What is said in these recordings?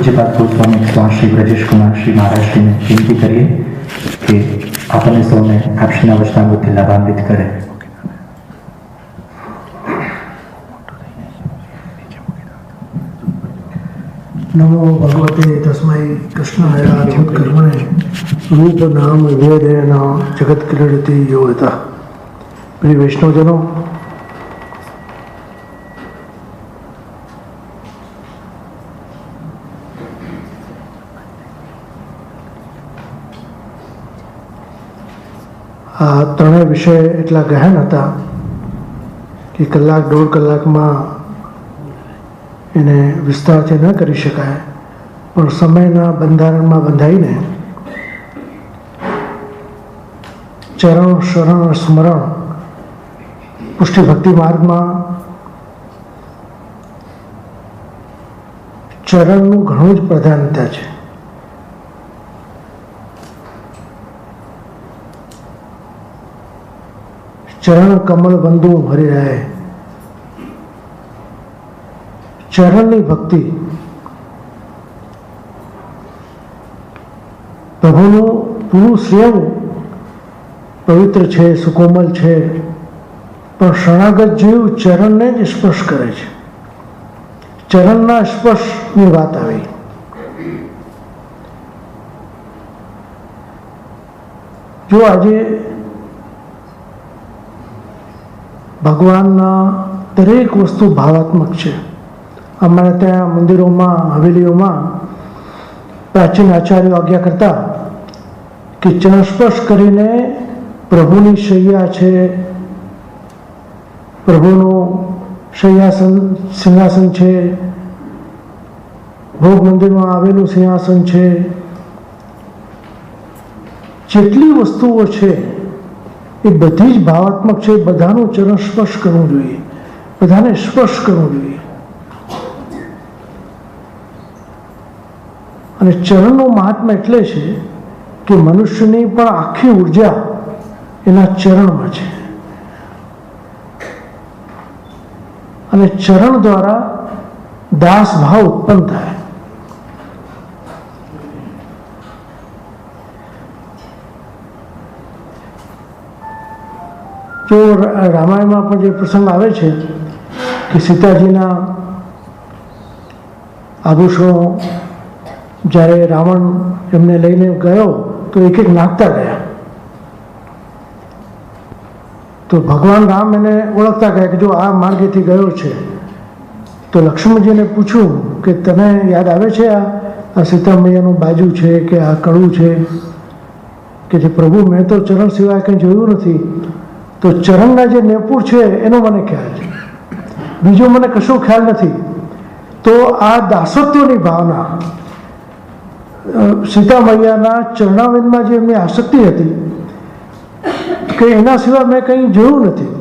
પૂજ્યપાદ ગોસ્વામી શ્રી બ્રજેશ કુમાર શ્રી મહારાજશ્રીને વિનંતી કરીએ કે આપણને સૌને આપશ્રીના વચનામૃતથી લાભાન્વિત કરે. नमो भगवते तस्मै कृष्णाय कर्मणे रूप नाम वेदेन जगत क्रीडति यो यतः. प्रिय वैष्णवजनों, आ ત્રણેય વિષય એટલા ગહન હતા કે કલાક દોઢ કલાકમાં એને વિસ્તારથી ન કરી શકાય, પણ સમયના બંધારણમાં બંધાઈને ચરણ શરણ સ્મરણ પુષ્ટિ ભક્તિ માર્ગમાં ચરણનું ઘણું જ પ્રાધાન્યતા છે. ચરણ કમળ બંધુ હરિરાય, ચરણની ભક્તિ પ્રભુનું પૂરું સ્વયં પવિત્ર છે, સુકોમલ છે, પણ શરણાગત જીવ ચરણને જ સ્પર્શ કરે છે. ચરણના સ્પર્શની વાત આવી. જો આજે ભગવાનના દરેક વસ્તુ ભાવાત્મક છે. અમારે ત્યાં મંદિરોમાં, હવેલીઓમાં પ્રાચીન આચાર્યો આજ્ઞા કરતા કે ચરણ સ્પર્શ કરીને પ્રભુની શૈયા છે, પ્રભુનું શૈયાસન સિંહાસન છે, ભોગ મંદિરમાં આવેલું સિંહાસન છે, જેટલી વસ્તુઓ છે એ બધી જ ભાવાત્મક છે. બધાનું ચરણ સ્પર્શ કરવું જોઈએ, બધાને સ્પર્શ કરવું જોઈએ. અને ચરણનું મહાત્મા એટલે છે કે મનુષ્યની પણ આખી ઉર્જા એના ચરણમાં છે, અને ચરણ દ્વારા દાસ ભાવ ઉત્પન્ન થાય. જો રામાયણમાં પણ જે પ્રસંગ આવે છે કે સીતાજીના આભૂષણો જ્યારે રાવણ એમને લઈને ગયો તો એક એક નાખતા ગયા, તો ભગવાન રામ એને ઓળખતા ગયા કે જો આ માર્ગેથી ગયો છે. તો લક્ષ્મણજીને પૂછ્યું કે તને યાદ આવે છે આ સીતા મૈયાનું બાજુ છે કે આ કડું છે? કે જે પ્રભુ મેં તો ચરણ સિવાય કંઈ જોયું નથી. તો ચરણના જે નેપુર છે એનો મને ખ્યાલ છે, બીજો મને કશો ખ્યાલ નથી. તો આ દાસત્વની ભાવના સીતા મૈયાના ચરણાવિંદમાં જે એમની આસક્તિ હતી કે એના સિવાય મેં કંઈ જોયું નથી.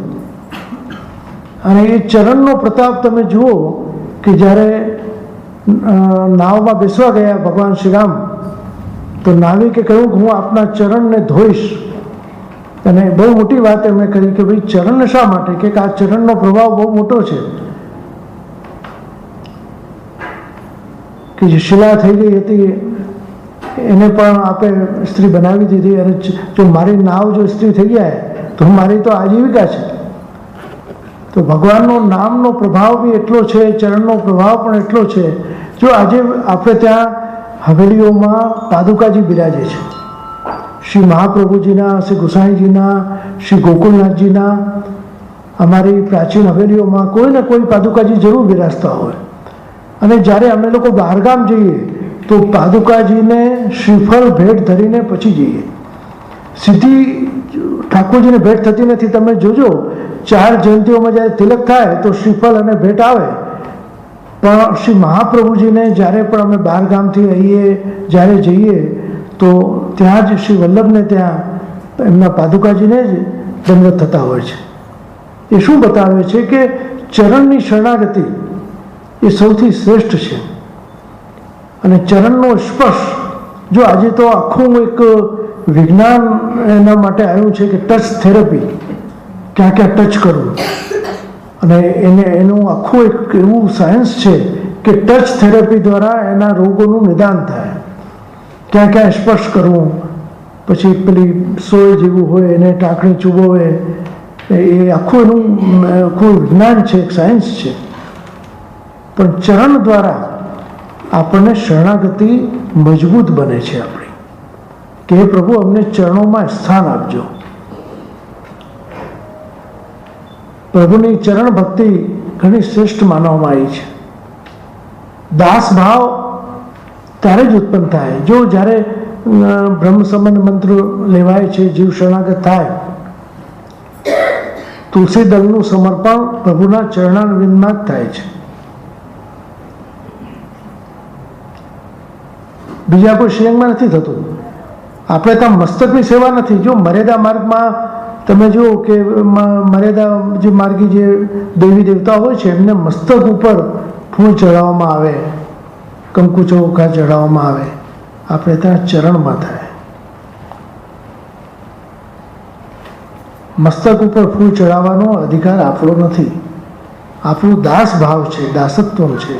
અને એ ચરણનો પ્રતાપ તમે જુઓ કે જ્યારે નાવમાં બેસવા ગયા ભગવાન શ્રી રામ, તો નાવિકે કહ્યું કે હું આપના ચરણને ધોઈશ. અને બહુ મોટી વાત એમણે કરી કે ભાઈ ચરણને શા માટે? કે આ ચરણનો પ્રભાવ બહુ મોટો છે કે જે શિલા થઈ ગઈ હતી એને પણ આપે સ્ત્રી બનાવી દીધી. અને જો મારી નાવ જો સ્ત્રી થઈ જાય તો મારી તો આજીવિકા છે. તો ભગવાનનો નામનો પ્રભાવ બી એટલો છે, ચરણનો પ્રભાવ પણ એટલો છે. જો આજે આપણે ત્યાં હવેલીઓમાં પાદુકાજી બિરાજે છે, શ્રી મહાપ્રભુજીના, શ્રી ગુસાઈજીના, શ્રી ગોકુલનાથજીના. અમારી પ્રાચીન હવેલીઓમાં કોઈ ને કોઈ પાદુકાજી જરૂર બિરાજતા હોય. અને જ્યારે અમે લોકો બહારગામ જઈએ તો પાદુકાજીને શ્રીફળ ભેટ ધરીને પછી જઈએ. સીધી ઠાકોરજીને ભેટ થતી નથી. તમે જોજો 4 જયંતીઓમાં જ્યારે તિલક થાય તો શ્રીફળ અને ભેટ આવે, પણ શ્રી મહાપ્રભુજીને જ્યારે પણ અમે બહારગામથી આવીએ, જ્યારે જઈએ તો ત્યાં જ શ્રી વલ્લભને ત્યાં એમના પાદુકાજીને જ દંડવત થતા હોય છે. એ શું બતાવે છે કે ચરણની શરણાગતિ એ સૌથી શ્રેષ્ઠ છે. અને ચરણનો સ્પર્શ, જો આજે તો આખું એક વિજ્ઞાન એના માટે આવ્યું છે કે ટચ થેરપી, ક્યાં ક્યાં ટચ કરવું, અને એનું આખું એક એવું સાયન્સ છે કે ટચ થેરેપી દ્વારા એના રોગોનું નિદાન થાય. ક્યાં ક્યાં સ્પર્શ કરવું, પછી પેલી સોય જેવું હોય એને ટાંકણી ચૂબોવે, એ આખું એનું આખું વિજ્ઞાન છે, એક સાયન્સ છે. પણ ચરણ દ્વારા આપણને શરણાગતિ મજબૂત બને છે આપણી, કે હે પ્રભુ અમને ચરણોમાં સ્થાન આપજો. પ્રભુની ચરણ ભક્તિ ઘણી શ્રેષ્ઠ માનવામાં આવી છે. દાસ ભાવ ત્યારે જ ઉત્પન્ન થાય જો જ્યારે બ્રહ્મ સંબંધ મંત્ર લેવાય છે, જીવ શરણાગત થાય, તુલસી દળનું સમર્પણ પ્રભુના ચરણારવિંદમાં જ થાય છે. બીજા કોઈ શ્રેણીમાં નથી થતું. આપણે ત્યાં મસ્તકની સેવા નથી. જો મર્યાદા માર્ગમાં તમે જુઓ કે મર્યાદા જે માર્ગી જે દેવી દેવતા હોય છે એમને મસ્તક ઉપર ફૂલ ચડાવવામાં આવે, કંકુ ચોખા ચડાવવામાં આવે. આપણે ત્યાં ચરણમાં થાય. મસ્તક ઉપર ફૂલ ચડાવવાનો અધિકાર આપણો નથી. આપણું દાસ ભાવ છે, દાસત્વ છે.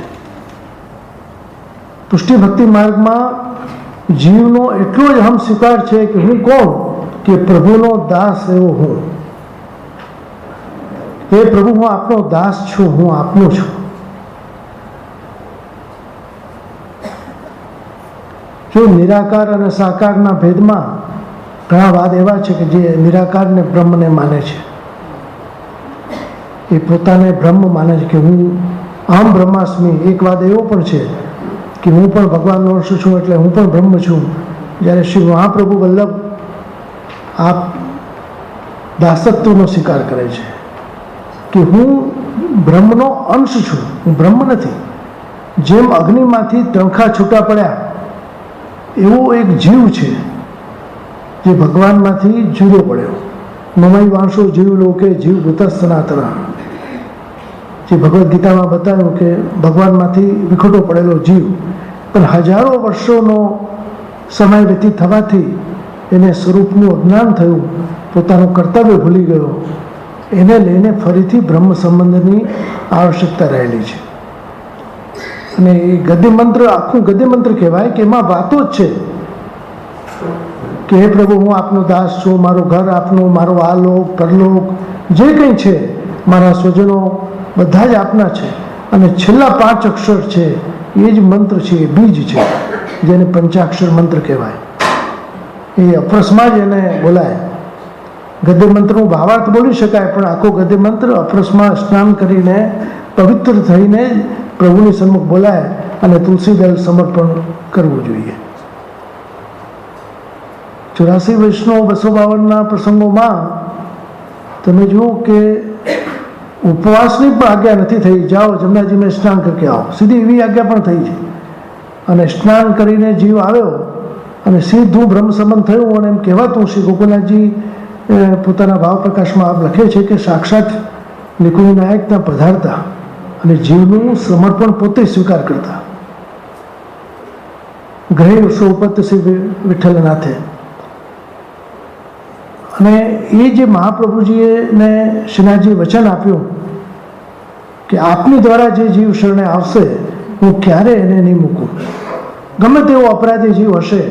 પુષ્ટિ ભક્તિ માર્ગમાં જીવનો એટલો જ હમ સ્વીકાર છે કે હું કોણ, કે પ્રભુનો દાસ એવો હું. હે પ્રભુ હું આપનો દાસ છું, હું આપનો છું. જો નિરાકાર અને સાકારના ભેદમાં ઘણા વાદ એવા છે કે જે નિરાકારને બ્રહ્મને માને છે, એ પોતાને બ્રહ્મ માને છે કે હું અહમ બ્રહ્માસ્મિ. એક વાદ એવો પણ છે કે હું પણ ભગવાનનો અંશ છું એટલે હું પણ બ્રહ્મ છું. જ્યારે શ્રી મહાપ્રભુ વલ્લભ આપ દાસત્વનો સ્વીકાર કરે છે કે હું બ્રહ્મનો અંશ છું, હું બ્રહ્મ નથી. જેમ અગ્નિમાંથી તણખા છૂટા પડ્યા એવો એક જીવ છે જે ભગવાનમાંથી જુદો પડ્યો. મમઈ વાંશો જીવ લોકે જીવ ભૂત સનાતના, જે ભગવદ્ ગીતામાં બતાવ્યું કે ભગવાનમાંથી વિખોટો પડેલો જીવ પણ હજારો વર્ષોનો સમય વ્યતીત થવાથી એને સ્વરૂપનું અજ્ઞાન થયું, પોતાનું કર્તવ્ય ભૂલી ગયો. એને લઈને ફરીથી બ્રહ્મ સંબંધની આવશ્યકતા રહેલી છે. અને એ ગદ્ય મંત્ર આખું ગદ્ય મંત્ર કહેવાય કે એમાં વાતો જ છે કે હે પ્રભુ હું આપનો દાસ છું, મારું ઘર આપનું, મારો આ લોક પરલોક જે કંઈ છે, મારા સ્વજનો બધા જ આપના છે. અને છેલ્લા 5 અક્ષર છે એ જ મંત્ર છે, એ બીજ છે, જેને પંચાક્ષર મંત્ર કહેવાય. એ અપરસમાં જ એને બોલાય. ગદ્ય મંત્રનું ભાવાર્થ બોલી શકાય, પણ આખો ગદ્ય મંત્ર અપરસમાં સ્નાન કરીને પવિત્ર થઈને પ્રભુની સન્મુખ બોલાય અને તુલસી દળ સમર્પણ કરવું જોઈએ. 84 વૈષ્ણવ 252 પ્રસંગોમાં તમે જુઓ કે ઉપવાસની પણ આજ્ઞા નથી થઈ. જાઓ જમનાજીમાં સ્નાન કરકે આવો, સીધી એવી આજ્ઞા પણ થઈ છે. અને સ્નાન કરીને જીવ આવ્યો અને સીધું બ્રહ્મ સંબંધ થયું. અને એમ કહેવાતું શ્રી ગોકુલનાથજી પોતાના ભાવ પ્રકાશમાં આપ લખે છે કે સાક્ષાત નિકુંજ નાયકના પધારતા અને જીવનું સમર્પણ પોતે સ્વીકાર કરતા. ગ્રહે સૌપત શ્રી વિઠ્ઠલનાથે. અને એ જે મહાપ્રભુજીએ ને શ્રીનાથજી વચન આપ્યું કે આપની દ્વારા જે જીવ શરણે આવશે હું ક્યારે એને નહીં મૂકું. ગમે તેવો અપરાધી જીવ હશે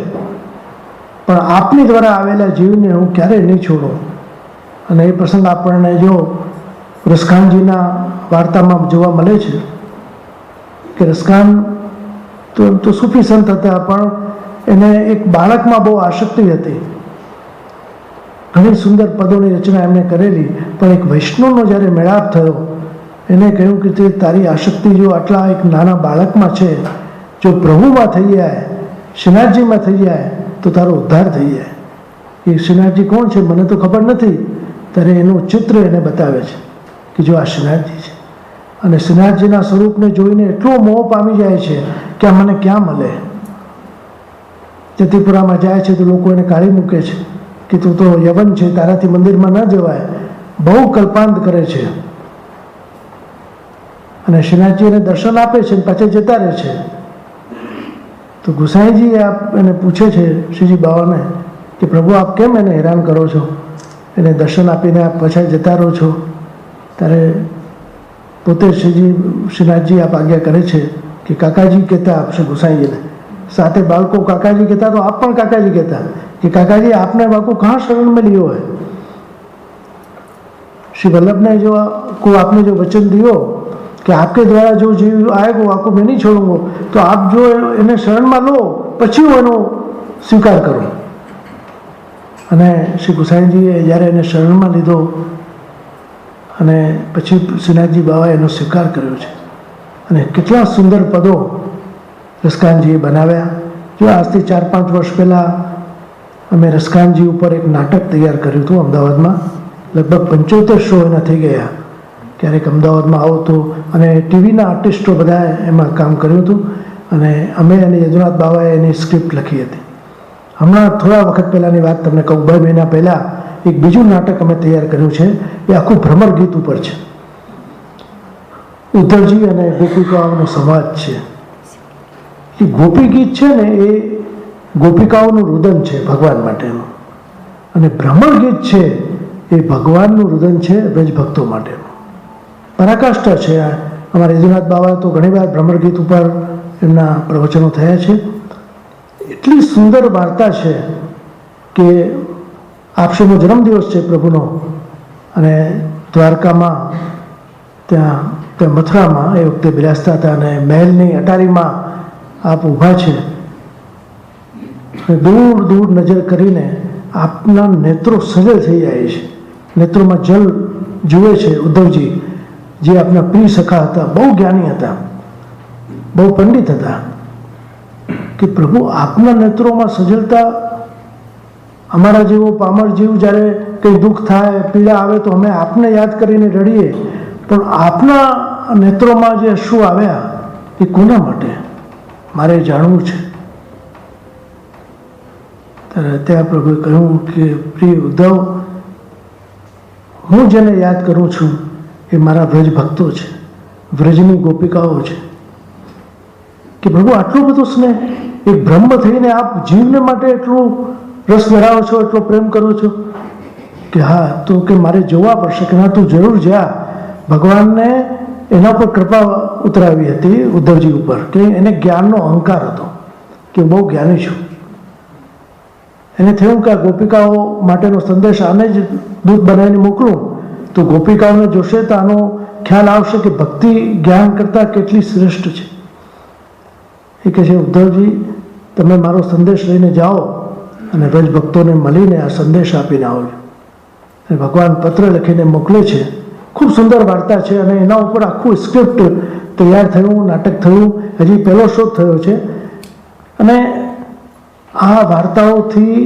પણ આપની દ્વારા આવેલા જીવને હું ક્યારેય નહીં છોડું. અને એ પ્રસંગ આપણને જો રસખાનજીના વાર્તામાં જોવા મળે છે કે રસખાન તો એમ તો સૂફી સંત હતા, પણ એને એક બાળકમાં બહુ આસક્તિ હતી. ઘણી સુંદર પદોની રચના એમણે કરેલી, પણ એક વૈષ્ણવનો જ્યારે મેળાપ થયો એને કહ્યું કે તે તારી આસક્તિ જો આટલા એક નાના બાળકમાં છે, જો પ્રભુમાં થઈ જાય, શ્રીનાથજીમાં થઈ જાય તો તારો ઉદ્ધાર થઈ જાય. એ શ્રીનાથજી કોણ છે મને તો ખબર નથી. ત્યારે એનું ચિત્ર એને બતાવે છે કે જો આ શ્રીનાથજી છે. અને શ્રીનાથજીના સ્વરૂપને જોઈને એટલો મોહ પામી જાય છે કે આ મને ક્યાં મળે. જતીપુરામાં જાય છે તો લોકો એને કાઢી મૂકે છે કે તું તો યવન છે, તારાથી મંદિરમાં ન જવાય. બહુ કલ્પાંત કરે છે. અને શ્રીનાથજી એને દર્શન આપે છે અને પાછા જતા રહે છે. તો ગુસાઈજી આપ એને પૂછે છે શ્રીજી બાવાને કે પ્રભુ આપ કેમ એને હેરાન કરો છો, એને દર્શન આપીને આપ પાછા જતા રહો છો. ત્યારે પોતે શ્રીનાથજી આપ આજ્ઞા કરે છે कि काकाजी कहता श्री गोसाई जी ने, साथे बालको काकाजी कहता तो आप पण काकाजी कहता कि काकाजी आपने बापू कहाँ शरण में लियो है। श्री वल्लभ ने जो को आपने जो वचन दियो कि आपके द्वारा जो जीव आएगो आपको मैं नहीं छोड़ूंगा, तो आप जो એને શરણમાં લો પછી હું એનો સ્વીકાર કરું। અને શ્રી ગુસાઈજીએ જ્યારે એને શરણમાં લીધો અને પછી શ્રીનાથજી બાબાએ એનો સ્વીકાર કર્યો છે। અને કેટલા સુંદર પદો રસકાનજીએ બનાવ્યા। જો આજથી 4-5 વર્ષ પહેલાં અમે રસકાનજી ઉપર એક નાટક તૈયાર કર્યું હતું અમદાવાદમાં, લગભગ 75 શો એના થઈ ગયા। ક્યારેક અમદાવાદમાં આવો તો, અને ટીવીના આર્ટિસ્ટો બધાએ એમાં કામ કર્યું હતું, અને અમે અને યજુનાથ બાબાએ એની સ્ક્રિપ્ટ લખી હતી। હમણાં થોડા વખત પહેલાંની વાત તમને કહું, 2 મહિના પહેલાં એક બીજું નાટક અમે તૈયાર કર્યું છે, એ આખું ભ્રમર ગીત ઉપર છે। ઉદ્ધવજી અને ગોપિકાઓનો સંવાદ છે। એ ગોપી ગીત છે ને એ ગોપિકાઓનું રુદન છે ભગવાન માટેનું, અને ભ્રમર ગીત છે એ ભગવાનનું રુદન છે બ્રજ ભક્તો માટેનું। પરાકાષ્ઠા છે। અમારા યજુનાથ બાબા તો ઘણીવાર ભ્રમર ગીત ઉપર એમના પ્રવચનો થયા છે। એટલી સુંદર વાર્તા છે કે આપશ્રીનો જન્મદિવસ છે પ્રભુનો, અને દ્વારકામાં ત્યાં મથુરામાં એ વખતે બિરાજતા હતા, અને મહેલની અટારીમાં આપ ઊભા છે, દૂર દૂર નજર કરીને આપના નેત્રો સજલ થઈ જાય છે। નેત્રોમાં જલ જુએ છે ઉદ્ધવજી, જે આપના પ્રિય સખા હતા, બહુ જ્ઞાની હતા, બહુ પંડિત હતા, કે પ્રભુ આપના નેત્રોમાં સજલતા, અમારા જેવો પામર જીવ જ્યારે કંઈ દુઃખ થાય, પીડા આવે તો અમે આપને યાદ કરીને રડીએ, પણ આપના નેત્રોમાં જે અશ્રુ આવ્યા એ કોના માટે મારે જાણવું છે। ત્યારે ત્યાં પ્રભુએ કહ્યું કે પ્રિય ઉદ્ધવ, હું જેને યાદ કરું છું એ મારા વ્રજ ભક્તો છે, વ્રજની ગોપિકાઓ છે। કે પ્રભુ આટલો બધો સ્નેહ, એક બ્રહ્મ થઈને આપ જીવને માટે એટલું રસ ધરાવો છો, એટલો પ્રેમ કરો છો કે હા, તો કે મારે જોવા પડશે કે ના, તું જરૂર જા। ભગવાનને એના પર કૃપા ઉતરાવી હતી ઉદ્ધવજી ઉપર, કે એને જ્ઞાનનો અહંકાર હતો કે હું બહુ જ્ઞાની છું। એને થયું કે આ ગોપિકાઓ માટેનો સંદેશ આને જ દૂત બનાવીને મોકલું તો ગોપિકાઓને જોશે તો આનો ખ્યાલ આવશે કે ભક્તિ જ્ઞાન કરતાં કેટલી શ્રેષ્ઠ છે। એ કહે છે, ઉદ્ધવજી તમે મારો સંદેશ લઈને જાઓ અને વ્રજ ભક્તોને મળીને આ સંદેશ આપીને આવજો। અને ભગવાન પત્ર લખીને મોકલે છે। ખૂબ સુંદર વાર્તા છે, અને એના ઉપર આખું સ્ક્રિપ્ટ તૈયાર થયું, નાટક થયું, હજી પહેલો શો થયો છે। અને આ વાર્તાઓથી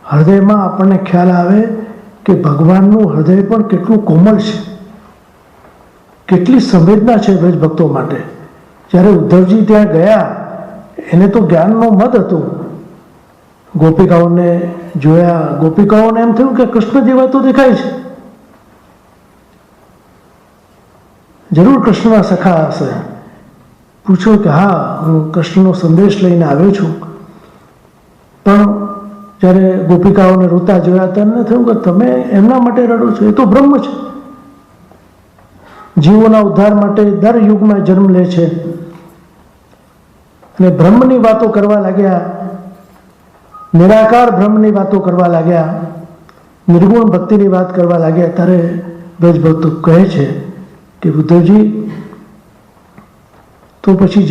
હૃદયમાં આપણને ખ્યાલ આવે કે ભગવાનનું હૃદય પણ કેટલું કોમળ છે, કેટલી સંવેદના છે વ્રજ ભક્તો માટે। જ્યારે ઉદ્ધવજી ત્યાં ગયા, એને તો જ્ઞાનનો મદ હતો, ગોપિકાઓને જોયા, ગોપિકાઓને એમ થયું કે કૃષ્ણ જેવા તો દેખાય છે, જરૂર કૃષ્ણના સખા હશે। પૂછ્યું કે હા, હું કૃષ્ણનો સંદેશ લઈને આવ્યો છું। પણ જ્યારે ગોપિકાઓને રોતા જોયા તેમને થયું કે તમે એમના માટે રડો છો, એ તો બ્રહ્મ છે, જીવોના ઉદ્ધાર માટે દર યુગમાં જન્મ લે છે। અને બ્રહ્મની વાતો કરવા લાગ્યા, નિરાકાર બ્રહ્મની વાતો કરવા લાગ્યા, નિર્ગુણ ભક્તિની વાત કરવા લાગ્યા। ત્યારે બ્રજભક્તો કહે છે કે ઉદ્ધવજી, તો પછી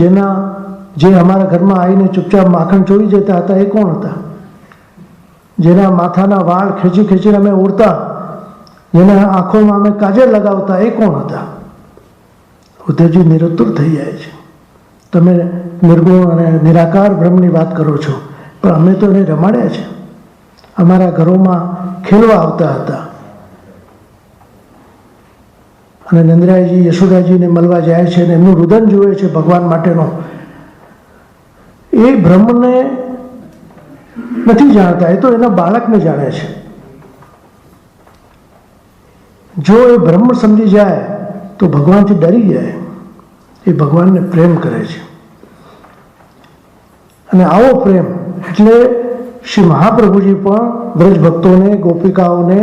જે અમારા ઘરમાં આવીને ચૂપચાપ માખણ ચોરી જતા હતા એ કોણ હતા? જેના માથાના વાળ ખેંચી ખેંચીને અમે ઉડતા, જેના આંખોમાં અમે કાજલ લગાવતા એ કોણ હતા? ઉદ્ધવજી નિરુત્તર થઈ જાય છે। તમે નિર્ગુણ અને નિરાકાર બ્રહ્મની વાત કરો છો, પણ અમે તો એને રમાડ્યા છે, અમારા ઘરોમાં ખેલવા આવતા હતા। અને નંદરાયજી યશોદાજીને મળવા જાય છે અને એમનું રુદન જુએ છે ભગવાન માટેનો। એ બ્રહ્મને નથી જાણતા, એ તો એના બાળકને જાણે છે। જો એ બ્રહ્મ સમજી જાય તો ભગવાનથી ડરી જાય, એ ભગવાનને પ્રેમ કરે છે। અને આવો પ્રેમ એટલે શ્રી મહાપ્રભુજી પણ વ્રજ ભક્તોને, ગોપિકાઓને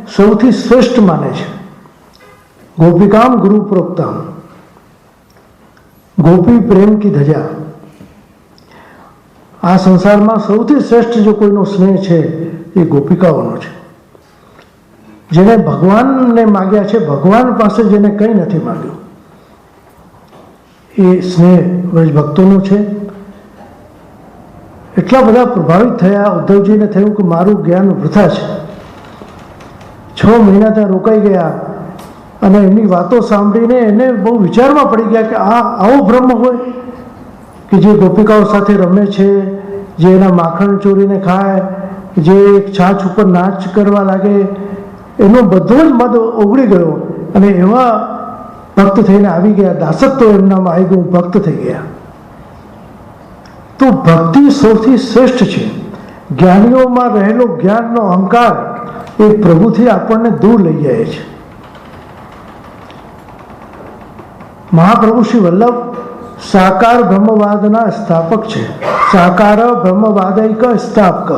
સૌથી શ્રેષ્ઠ માને છે। ગોપિકામ ગુરુ પ્રોક્તામ, ગોપી પ્રેમ કી ધજા. આ સંસારમાં સૌથી શ્રેષ્ઠ જો કોઈનો સ્નેહ છે એ ગોપિકાઓનો છે. જેને ભગવાનને માગ્યા છે, ભગવાન પાસે જેને કંઈ નથી માગ્યું, એ સ્નેહ વ્રજ ભક્તોનો છે. એટલા બધા પ્રભાવિત થયા. ઉદ્ધવજીને થયું કે મારું જ્ઞાન વૃથા છે. 6 મહિના ત્યાં રોકાઈ ગયા અને એમની વાતો સાંભળીને એને બહુ વિચારમાં પડી ગયા કે આવો બ્રહ્મ હોય કે જે ગોપિકાઓ સાથે રમે છે, જે એના માખણ ચોરીને ખાય, જે છાછ ઉપર નાચ કરવા લાગે, એનો બધો જ મદ ઓગળી ગયો અને એવા ભક્ત થઈને આવી ગયા. દાસત્વ એમનામાં આવી ગયું, ભક્ત થઈ ગયા. તો ભક્તિ સૌથી શ્રેષ્ઠ છે. જ્ઞાનીઓમાં રહેલો જ્ઞાનનો અહંકાર એ પ્રભુથી આપણને દૂર લઈ જાય છે. મહાપ્રભુ શ્રી વલ્લભ સાકાર બ્રહ્મવાદના સ્થાપક છે. સાકાર બ્રહ્મવાદૈક સ્થાપક,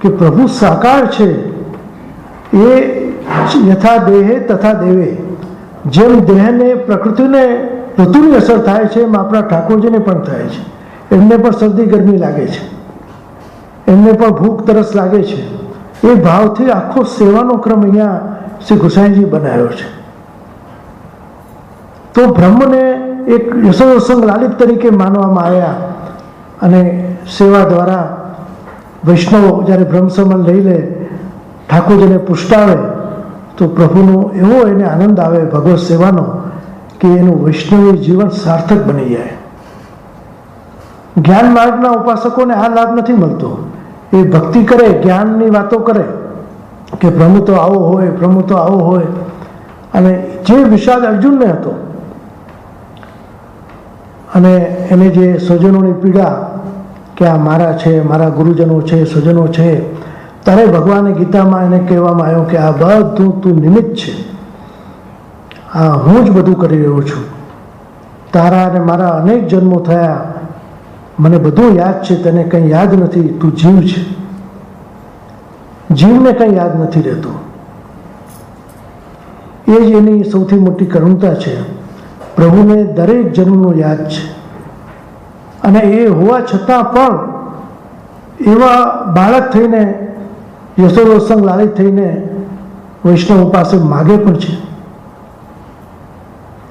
કે પ્રભુ સાકાર છે. એ યથા દેહે તથા દેવે, જેમ દેહને પ્રકૃતિને ઋતુની અસર થાય છે એમ આપણા ઠાકોરજીને પણ થાય છે. એમને પણ શરદી ગરમી લાગે છે, એમને પણ ભૂખ તરસ લાગે છે. એ ભાવથી આખો સેવાનો ક્રમ અહીંયા શ્રી ગુસાઈજી બનાવ્યો છે. તો બ્રહ્મને એક યશોસંગ લાલિત તરીકે માનવામાં આવ્યા અને સેવા દ્વારા વૈષ્ણવ જ્યારે બ્રહ્મસમન લઈ લે, ઠાકોરજીને પુષ્ટાવે તો પ્રભુનો એવો એને આનંદ આવે ભગવત સેવાનો કે એનું વૈષ્ણવી જીવન સાર્થક બની જાય. જ્ઞાન માર્ગના ઉપાસકોને આ લાભ નથી મળતો. એ ભક્તિ કરે, જ્ઞાનની વાતો કરે કે પ્રભુ તો આવો હોય, પ્રભુ તો આવો હોય. અને જે વિષાદ અર્જુનને હતો અને એને જે સ્વજનોની પીડા કે આ મારા છે, મારા ગુરુજનો છે, સ્વજનો છે, ત્યારે ભગવાને ગીતામાં એને કહેવામાં આવ્યું કે આ બધું તું નિમિત્ત છે, આ હું જ બધું કરી રહ્યો છું. તારા અને મારા અનેક જન્મો થયા, મને બધું યાદ છે, તને કંઈ યાદ નથી. તું જીવ છે, જીવને કંઈ યાદ નથી રહેતું. એ જ એની સૌથી મોટી કરુણતા છે. પ્રભુને દરેક જન્મનો યાદ છે અને એ હોવા છતાં પણ એવા બાળક થઈને, યશોદોત્સંગ લાલિત થઈને વૈષ્ણવ પાસે માગે પણ છે.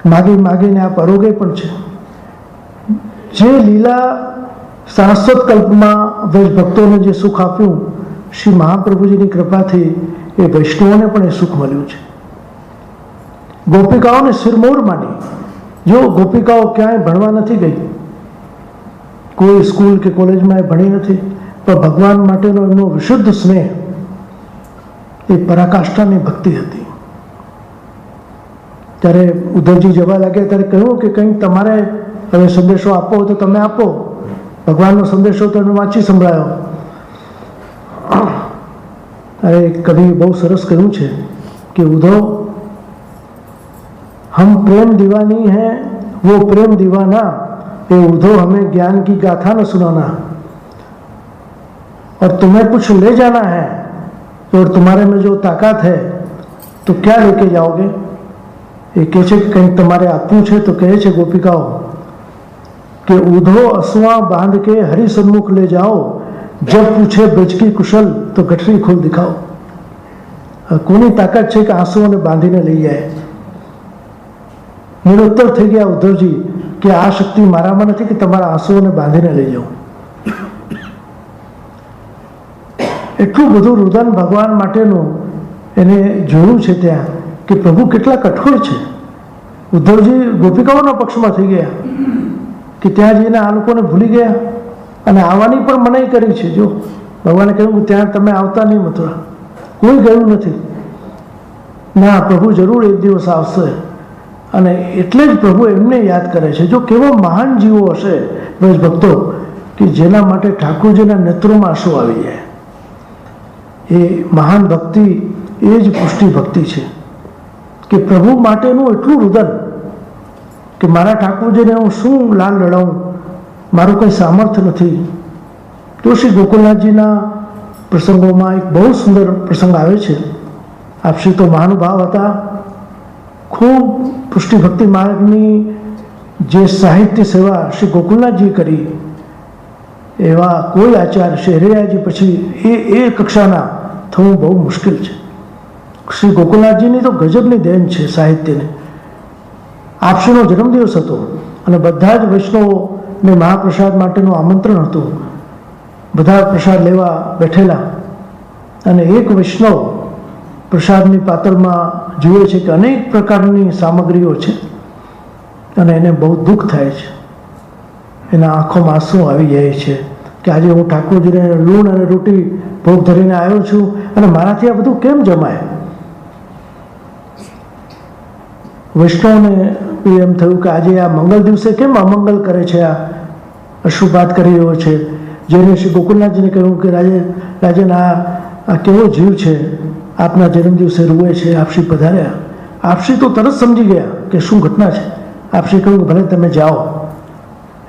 માગીને આ પરોગે પણ છે. જે લીલા શાશ્વત કલ્પમાં વ્રજ ભક્તોને જે સુખ આપ્યું, શ્રી મહાપ્રભુજીની કૃપાથી એ વૈષ્ણવોને પણ એ સુખ મળ્યું છે. ગોપિકાઓને શિરમોર માની. જો ગોપિકાઓ ક્યાંય ભણવા નથી ગઈ, કોઈ સ્કૂલ કે કોલેજમાં એ ભણી નથી, પણ ભગવાન માટેનો એમનો વિશુદ્ધ સ્નેહ એ પરાકાષ્ઠાની ભક્તિ હતી. ત્યારે ઉદ્ધવજી જવા લાગ્યા ત્યારે કહ્યું કે કંઈક તમારે હવે સંદેશો આપવો હોય તો તમે આપો. ભગવાનનો સંદેશો તો એમને વાંચી સંભળાયો. અરે કવિ બહુ સરસ કહ્યું છે કે ઉદ્ધવ, हम प्रेम दीवानी हैं वो प्रेम दीवाना, ये उद्धव हमें ज्ञान की गाथा न सुनाना, और तुम्हें कुछ ले जाना है और तुम्हारे में जो ताकत है तो क्या लेके जाओगे. એ કહે છે કે કંઈક તમારે આપવું છે તો કહે છે ગોપિકાઓ કે ઉધો અસવા બાંધ કે હરિ સન્મુખ ले जाओ, जब पूछे ब्रज की कुशल तो गठरी खोल दिखाओ. કોની તાકાત છે કે આંસુઓને બાંધીને લઈ જાય. નિરુત્તર થઈ ગયા ઉદ્ધવજી કે આ શક્તિ મારામાં નથી કે તમારા આંસુઓને બાંધીને લઈ જાઉં. એટલું બધું રુદન ભગવાન માટેનું એને જોયું છે ત્યાં કે પ્રભુ કેટલા કઠોર છે. ઉદ્ધવજી ગોપિકાઓના પક્ષમાં થઈ ગયા કે ત્યાં જઈને આ લોકોને ભૂલી ગયા અને આવવાની પણ મનાઈ કરી છે. જો ભગવાને કહ્યું કે ત્યાં તમે આવતા નહીં, મથુરા કોઈ ગયું નથી. ના, પ્રભુ જરૂર એક દિવસ આવશે. અને એટલે જ પ્રભુ એમને યાદ કરે છે. જો કેવો મહાન જીવો હશે બ્રજ ભક્તો કે જેના માટે ઠાકોરજીના નેત્રોમાં આંસુ આવી જાય. એ મહાન ભક્તિ એ જ પુષ્ટિ ભક્તિ છે કે પ્રભુ માટેનું એટલું રુદન કે મારા ઠાકોરજીને હું શું લાલ લડાવું, મારું કંઈ સામર્થ્ય નથી. તો શ્રી ગોકુલનાથજીના પ્રસંગોમાં એક બહુ સુંદર પ્રસંગ આવે છે. આપશ્રી તો મહાનુભાવ હતા, ખૂબ પુષ્ટિ ભક્તિ માર્ગની જે સાહિત્ય સેવા શ્રી ગોકુલનાથજી કરી એવા કોઈ આચાર્ય શહેરિયાજી પછી એ કક્ષાના થવું બહુ મુશ્કેલ છે. શ્રી ગોકુલનાથજીની તો ગજબની દેન છે સાહિત્યની. આપશ્રીનો જન્મદિવસ હતો અને બધા જ વૈષ્ણવોને મહાપ્રસાદ માટેનું આમંત્રણ હતું. બધા પ્રસાદ લેવા બેઠેલા અને એક વૈષ્ણવ પ્રસાદની પાતળમાં જુએ છે કે અનેક પ્રકારની સામગ્રીઓ છે અને એને બહુ દુઃખ થાય છે. એના આંખોમાં આંસુ આવી જાય છે કે આજે હું ઠાકોરજીને લૂણ અને રોટી ભોગ ધરીને આવ્યો છું અને મારાથી આ બધું કેમ જમાય. વૈષ્ણવને એમ થયું કે આજે આ મંગલ દિવસે કેમ અમંગલ કરે છે, આ અશુભાત કરી રહ્યો છે. જેને શ્રી ગોકુલનાથજીને કહ્યું કે રાજન આ કેવો જીવ છે, આપના જન્મદિવસે રૂવે છે, આપશ્રી પધાર્યા. આપશ્રી તો તરત સમજી ગયા કે શું ઘટના છે. આપશ્રી કહ્યું કે ભલે તમે જાઓ.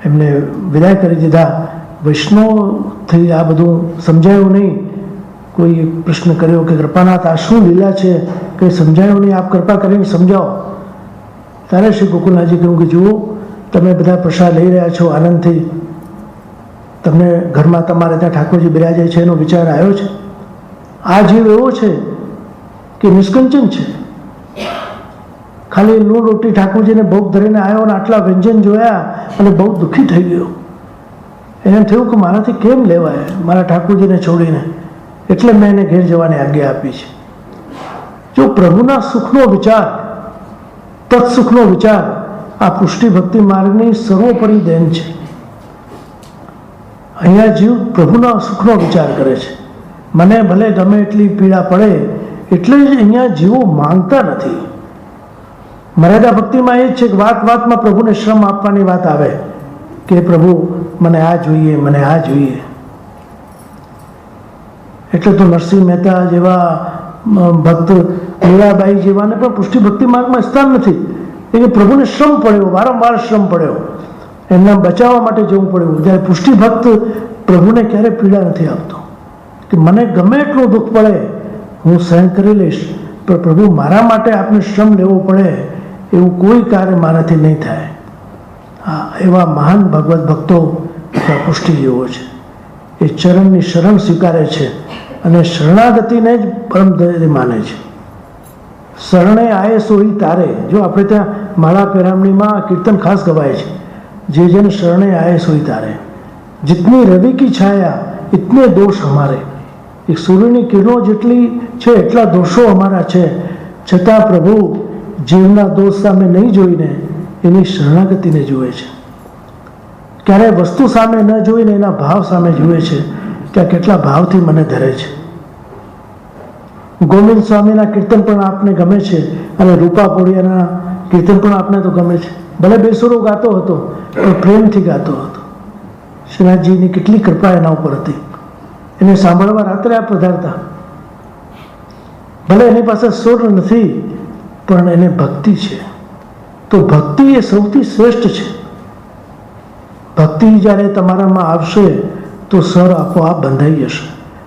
એમને વિદાય કરી દીધા. વૈષ્ણવથી આ બધું સમજાયું નહીં. કોઈ પ્રશ્ન કર્યો કે કૃપાનાથ આ શું લીલા છે, કંઈ સમજાયું નહીં, આપ કૃપા કરીને સમજાવો. ત્યારે શ્રી ગોકુલનાથજી કહ્યું કે જુઓ, તમે બધા પ્રસાદ લઈ રહ્યા છો આનંદથી, તમને ઘરમાં તમારે ત્યાં ઠાકોરજી બિરાજે છે એનો વિચાર આવ્યો છે. આ જીવ એવો છે કે નિષ્કંચન છે. ખાલી લૂણ રોટી ઠાકોરજીને ભોગ ધરીને આવ્યો અને આટલા વ્યંજન જોયા અને બહુ દુઃખી થઈ ગયો. એને થયું કે મારાથી કેમ લેવાય મારા ઠાકોરજીને છોડીને, એટલે મેં એને ઘેર જવાની આજ્ઞા આપી છે. જો પ્રભુના સુખનો વિચાર, તત્સુખનો વિચાર આ પુષ્ટિ ભક્તિ માર્ગની સર્વોપરી દેન છે. અહીંયા જીવ પ્રભુના સુખનો વિચાર કરે છે. મને ભલે ગમે એટલી પીડા પડે એટલે જ અહીંયા જીવો માંગતા નથી. મર્યાદા ભક્તિમાં એ જ છે કે વાત વાતમાં પ્રભુને શ્રમ આપવાની વાત આવે કે પ્રભુ મને આ જોઈએ, મને આ જોઈએ. એટલે તો નરસિંહ મહેતા જેવા ભક્ત, મીરાબાઈ જેવાને પણ પુષ્ટિ ભક્તિ માર્ગમાં સ્થાન નથી. એ પ્રભુને શ્રમ પડ્યો, વારંવાર શ્રમ પડ્યો, એમના બચાવવા માટે જવું પડ્યું. જ્યારે પુષ્ટિ ભક્ત પ્રભુને ક્યારેય પીડા નથી આપતો કે મને ગમે એટલું દુઃખ પડે હું સહન કરી લઈશ, પણ પ્રભુ મારા માટે આપણે શ્રમ લેવો પડે એવું કોઈ કાર્ય મારાથી નહીં થાય. હા, એવા મહાન ભગવત ભક્તો પુષ્ટિ જેવો છે. એ ચરણની શરણ સ્વીકારે છે અને શરણાગતિને જ પરમ દયાળી માને છે. શરણે આયે સોઈ તારે. જો આપણે ત્યાં માળા પેરામણીમાં કીર્તન ખાસ ગવાય છે, જે જન શરણે આયે સોઈ તારે. जितनी रवि की छाया इतने दोष हमारे. एक સૂર્યની કિરણો જેટલી છે એટલા દોષો અમારા છે, છતાં પ્રભુ જીવના દોષ સામે નહીં જોઈને એની શરણાગતિને જુએ છે. ક્યારેય વસ્તુ સામે ન જોઈને એના ભાવ સામે જુએ છે કે આ કેટલા ભાવથી મને ધરે છે. ગોવિંદ સ્વામીના કીર્તન પણ આપને ગમે છે અને રૂપા પોળિયાના કીર્તન પણ આપને તો ગમે છે. ભલે બેસુરો ગાતો હતો પણ પ્રેમથી ગાતો હતો. શ્રીનાથજીની કેટલી કૃપા એના ઉપર હતી. એને સાંભળવા રાત્રે આપ પધારતા. ભલે એની પાસે સુર નથી પણ એને ભક્તિ છે. તો ભક્તિ એ સૌથી શ્રેષ્ઠ છે. ભક્તિ જ્યારે તમારામાં આવશે તો સ્વર આપોઆપ બંધાઈ જશે.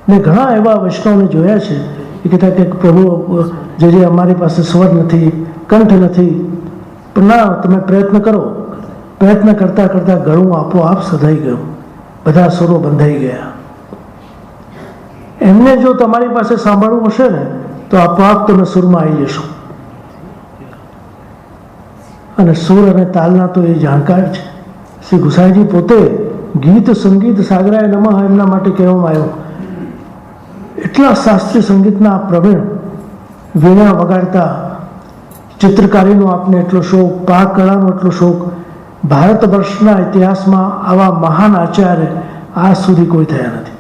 મેં ઘણા એવા વૈષ્ણવને જોયા છે એ કહેતા કે પ્રભુ જે અમારી પાસે સ્વર નથી, કંઠ નથી, પણ ના, તમે પ્રયત્ન કરો. પ્રયત્ન કરતાં કરતાં ગળું આપોઆપ સધાઈ ગયું, બધા સ્વરો બંધાઈ ગયા. એમને જો તમારી પાસે સાંભળવું હશે ને તો આપોઆપ તમે સુરમાં આવી જશો. અને સુર અને તાલના તો એ જાણકાર છે. શ્રી ગુસાઈજી પોતે ગીત સંગીત સાગરાય નમઃ એમના માટે કહેવામાં આવ્યું. એટલા શાસ્ત્રીય સંગીતના પ્રવીણ, વીણા વગાડતા, ચિત્રકારીનો આપને એટલો શોખ, પાક કળાનો એટલો શોખ. ભારત વર્ષના ઇતિહાસમાં આવા મહાન આચાર્ય આજ સુધી કોઈ થયા નથી.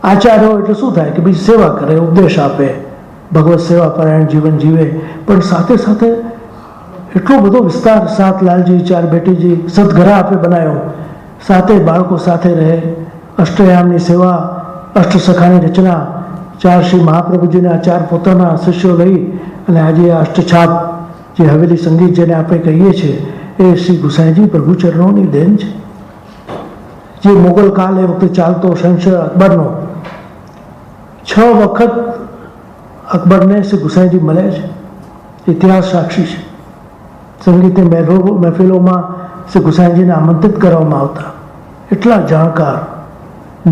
આચાર્યો એટલે શું થાય કે ભાઈ સેવા કરે, ઉપદેશ આપે, ભગવત સેવા પરાયણ જીવન જીવે, પણ સાથે સાથે એટલો બધો વિસ્તાર. 7 લાલજી 4 બેટીજી સદઘરા આપે બનાવ્યો, 7 બાળકો સાથે રહે, અષ્ટયામની સેવા, અષ્ટસખાની રચના, 4 શ્રી મહાપ્રભુજીના 4 પોતાના શિષ્યો લઈ અને આજે આ અષ્ટછાપ જે હવેલી સંગીત જેને આપણે કહીએ છીએ એ શ્રી ગુસાઈજી પ્રભુચરણોની દેન છે. જે મોગલ કાળ એ વખતે ચાલતો શંશર અકબરનો, 6 વખત અકબરને શ્રી ગુસાઈજી મળ્યા છે. ઇતિહાસ સાક્ષી છે. સંગીતની મહેફિલોમાં શ્રી ગુસાઈજીને આમંત્રિત કરવામાં આવતા. એટલા જાણકાર,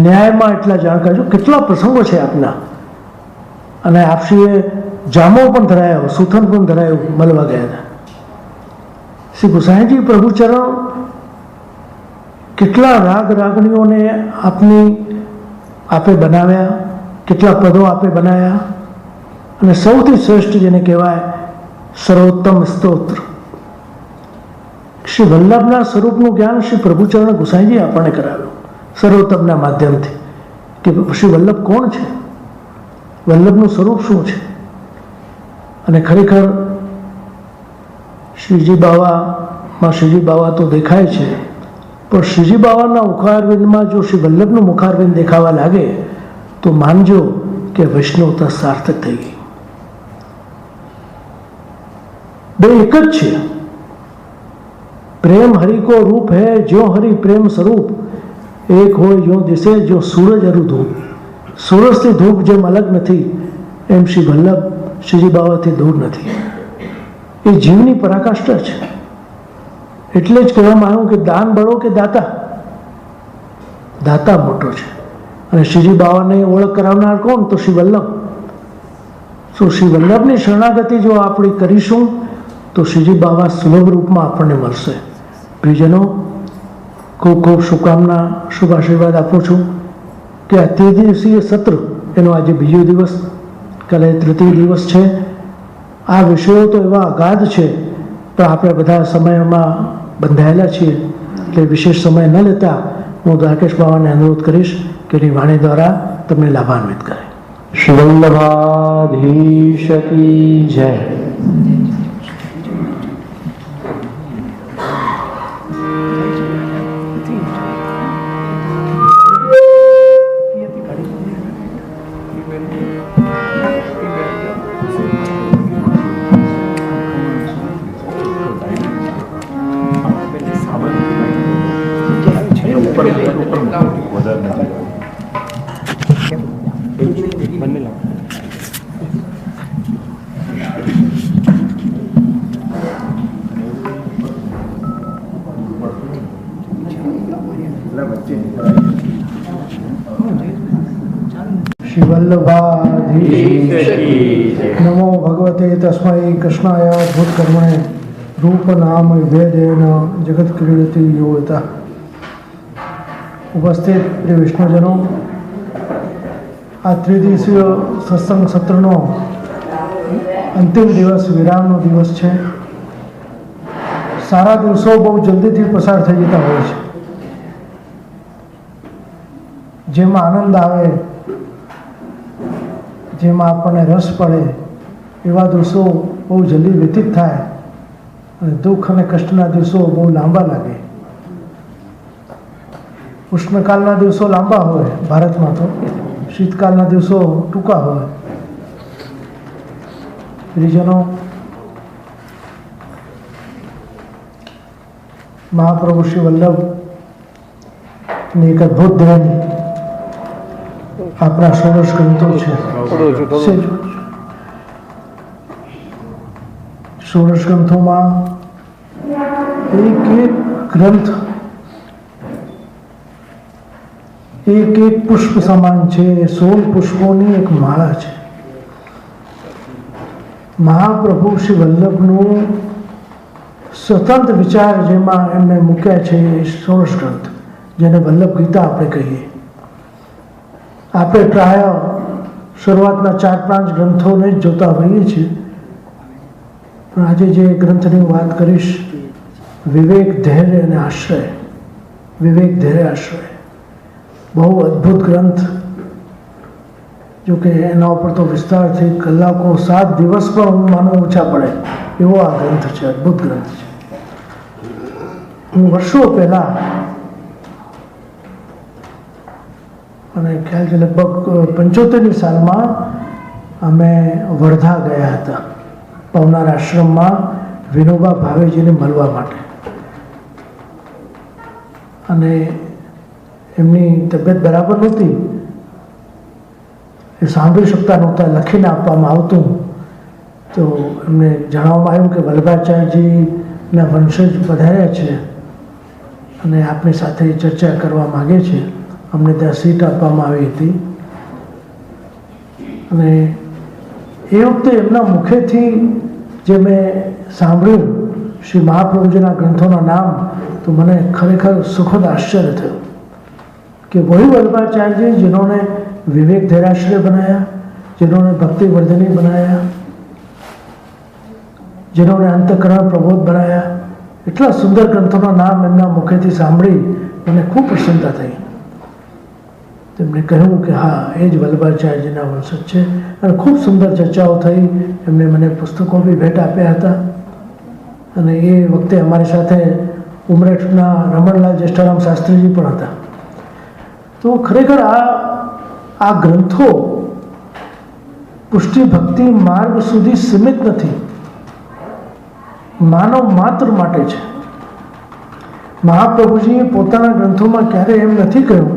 ન્યાયમાં એટલા જાણકાર. જો કેટલા પ્રસંગો છે આપના. અને આપશ્રીએ જામો પણ ધરાયો, સુથન પણ ધરાયું, મળવા ગયા હતા. શ્રી ગુસાઈજી પ્રભુચરણ કેટલા રાગ રાગણીઓને આપે બનાવ્યા, કેટલા પદો આપે બનાવ્યા. અને સૌથી શ્રેષ્ઠ જેને કહેવાય સર્વોત્તમ સ્તોત્ર, શ્રી વલ્લભના સ્વરૂપનું જ્ઞાન શ્રી પ્રભુચરણ ગુસાઈજી આપણને કરાવ્યું સર્વોત્તમના માધ્યમથી, કે શ્રી વલ્લભ કોણ છે, વલ્લભનું સ્વરૂપ શું છે. અને ખરેખર શ્રીજી બાવામાં શ્રીજી બાવા તો દેખાય છે, પણ શ્રીજી બાવાના મુખારવિંદમાં જો શ્રી વલ્લભનું મુખારવિંદ દેખાવા લાગે તો માનજો કે વૈષ્ણવતા સાર્થક થઈ ગઈ. બે એક જ છે. प्रेम हरि को रूप है, ज्यो हरि प्रेम स्वरूप, एक हो यो दिशे जो सूरज अरु धूप. सूरज થી ધૂપ જેમ અલગ નથી, એમ શ્રી વલ્લભ શ્રીજી બાવાથી દૂર નથી. એ જીવની પરાકાષ્ઠા છે. એટલે જ કહેવામાં આવ્યું કે દાન બળો કે દાતા, દાતા મોટો છે. અને શ્રીજી બાવાને ઓળખ કરાવનાર કોણ? તો શ્રી વલ્લભ. તો શ્રી વલ્લભની શરણાગતિ જો આપણે કરીશું તો શ્રીજી બાવા સુલભ રૂપમાં આપણને મળશે. પ્રિયજનો, ખૂબ ખૂબ શુભકામના, શુભ આશીર્વાદ આપું છું કે આ ત્રિદિવસીય સત્ર, એનો આજે બીજો દિવસ, કાલે તૃતીય દિવસ છે. આ વિષયો તો એવા અગાધ છે, પણ આપણે બધા સમયમાં બંધાયેલા છીએ, એટલે વિશેષ સમય ન લેતા હું દ્વારકેશ બાવાને અનુરોધ કરીશ કે એની વાણી દ્વારા તમને લાભાન્વિત કરે. શ્રી વલ્લભાધીશ કી જય. શ્રી વલ્લભાધીશ. નમો ભગવતે તસ્મૈ કૃષ્ણાય અદ્ભુત કર્મણે રૂપ નામ ભેદેન જગત ક્રીડતી યોગતા. ઉપસ્થિત પ્રિય વિષ્ણુજનો, આ ત્રિદિવસીય સત્સંગ સત્રનો અંતિમ દિવસ, વિરામનો દિવસ છે. સારા દિવસો બહુ જલ્દીથી પસાર થઈ જતા હોય છે. જેમાં આનંદ આવે, જેમાં આપણને રસ પડે, એવા દિવસો બહુ જલ્દી વ્યતીત થાય અને દુઃખ અને કષ્ટના દિવસો બહુ લાંબા લાગે. ઉષ્ણકાલના દિવસો લાંબા હોય ભારતમાં, તો શીતકાલના દિવસો ટૂંકા હોય. પ્રિયજનો, મહાપ્રભુ શ્રી વલ્લભની એક અદ્ભુત દેન આપણા ષોડશ ગ્રંથો છે. ષોડશ ગ્રંથોમાં એક એક ગ્રંથ એક એક પુષ્પ સમાન છે. 16 પુષ્પોની એક માળા છે. મહાપ્રભુ શ્રી વલ્લભનું સ્વતંત્ર વિચાર જેમાં એમને મૂક્યા છે એ ષોડશ ગ્રંથ, જેને વલ્લભ ગીતા આપણે કહીએ. આપણે પ્રાય શરૂઆતના 4-5 ગ્રંથોને જ જોતા હોઈએ છીએ, પણ આજે જે ગ્રંથની વાત કરીશ, વિવેક ધૈર્ય અને આશ્રય, વિવેક ધૈર્ય આશ્રય, બહુ અદ્ભુત ગ્રંથ. જો કે એના ઉપર તો વિસ્તારથી કલાકો, 7 દિવસ પણ હું માનું ઓછા પડે એવો આ ગ્રંથ છે. અદ્ભુત ગ્રંથ છે. હું વર્ષો પહેલાં, અને ખ્યાલ છે લગભગ 75ની સાલમાં અમે વર્ધા ગયા હતા પવનાર આશ્રમમાં વિનોબા ભાવેજીને મળવા માટે. અને એમની તબિયત બરાબર નહોતી, એ સાંભળી શકતા નહોતા, લખીને આપવામાં આવતું. તો એમને જણાવવામાં આવ્યું કે વલ્લભાચાર્યજીના વંશજ પધાર્યા છે અને આપની સાથે ચર્ચા કરવા માગે છે. અમને ત્યાં સીટ આપવામાં આવી હતી અને એ વખતે એમના મુખેથી જે મેં સાંભળ્યું શ્રી મહાપ્રભુજીના ગ્રંથોના નામ, તો મને ખરેખર સુખદ આશ્ચર્ય થયું कि वही वल्लभाचार्य जी जिन्होंने विवेक धैर्याश्रय बनाया, जिन्होंने भक्ति वर्धनी बनाया, जिन्होंने अंतकरण प्रबोध बनाया, એટલા સુંદર ગ્રંથોના નામ એમના મુખેથી સાંભળી મને ખૂબ પ્રસન્નતા થઈ. તેમણે કહ્યું કે હા, એ જ વલ્લભાચાર્યજીના વંશજ છે. અને ખૂબ સુંદર ચર્ચાઓ થઈ. એમણે મને પુસ્તકો બી ભેટ આપ્યા હતા અને એ વખતે અમારી સાથે ઉમરેઠના રમણલાલ જેષ્ઠારામ શાસ્ત્રીજી પણ હતા. તો ખરેખર આ ગ્રંથો પુષ્ટિ ભક્તિ માર્ગ સુધી સીમિત નથી, માનવ માત્ર માટે છે. મહાપ્રભુજીએ પોતાના ગ્રંથોમાં ક્યારેય એમ નથી કહ્યું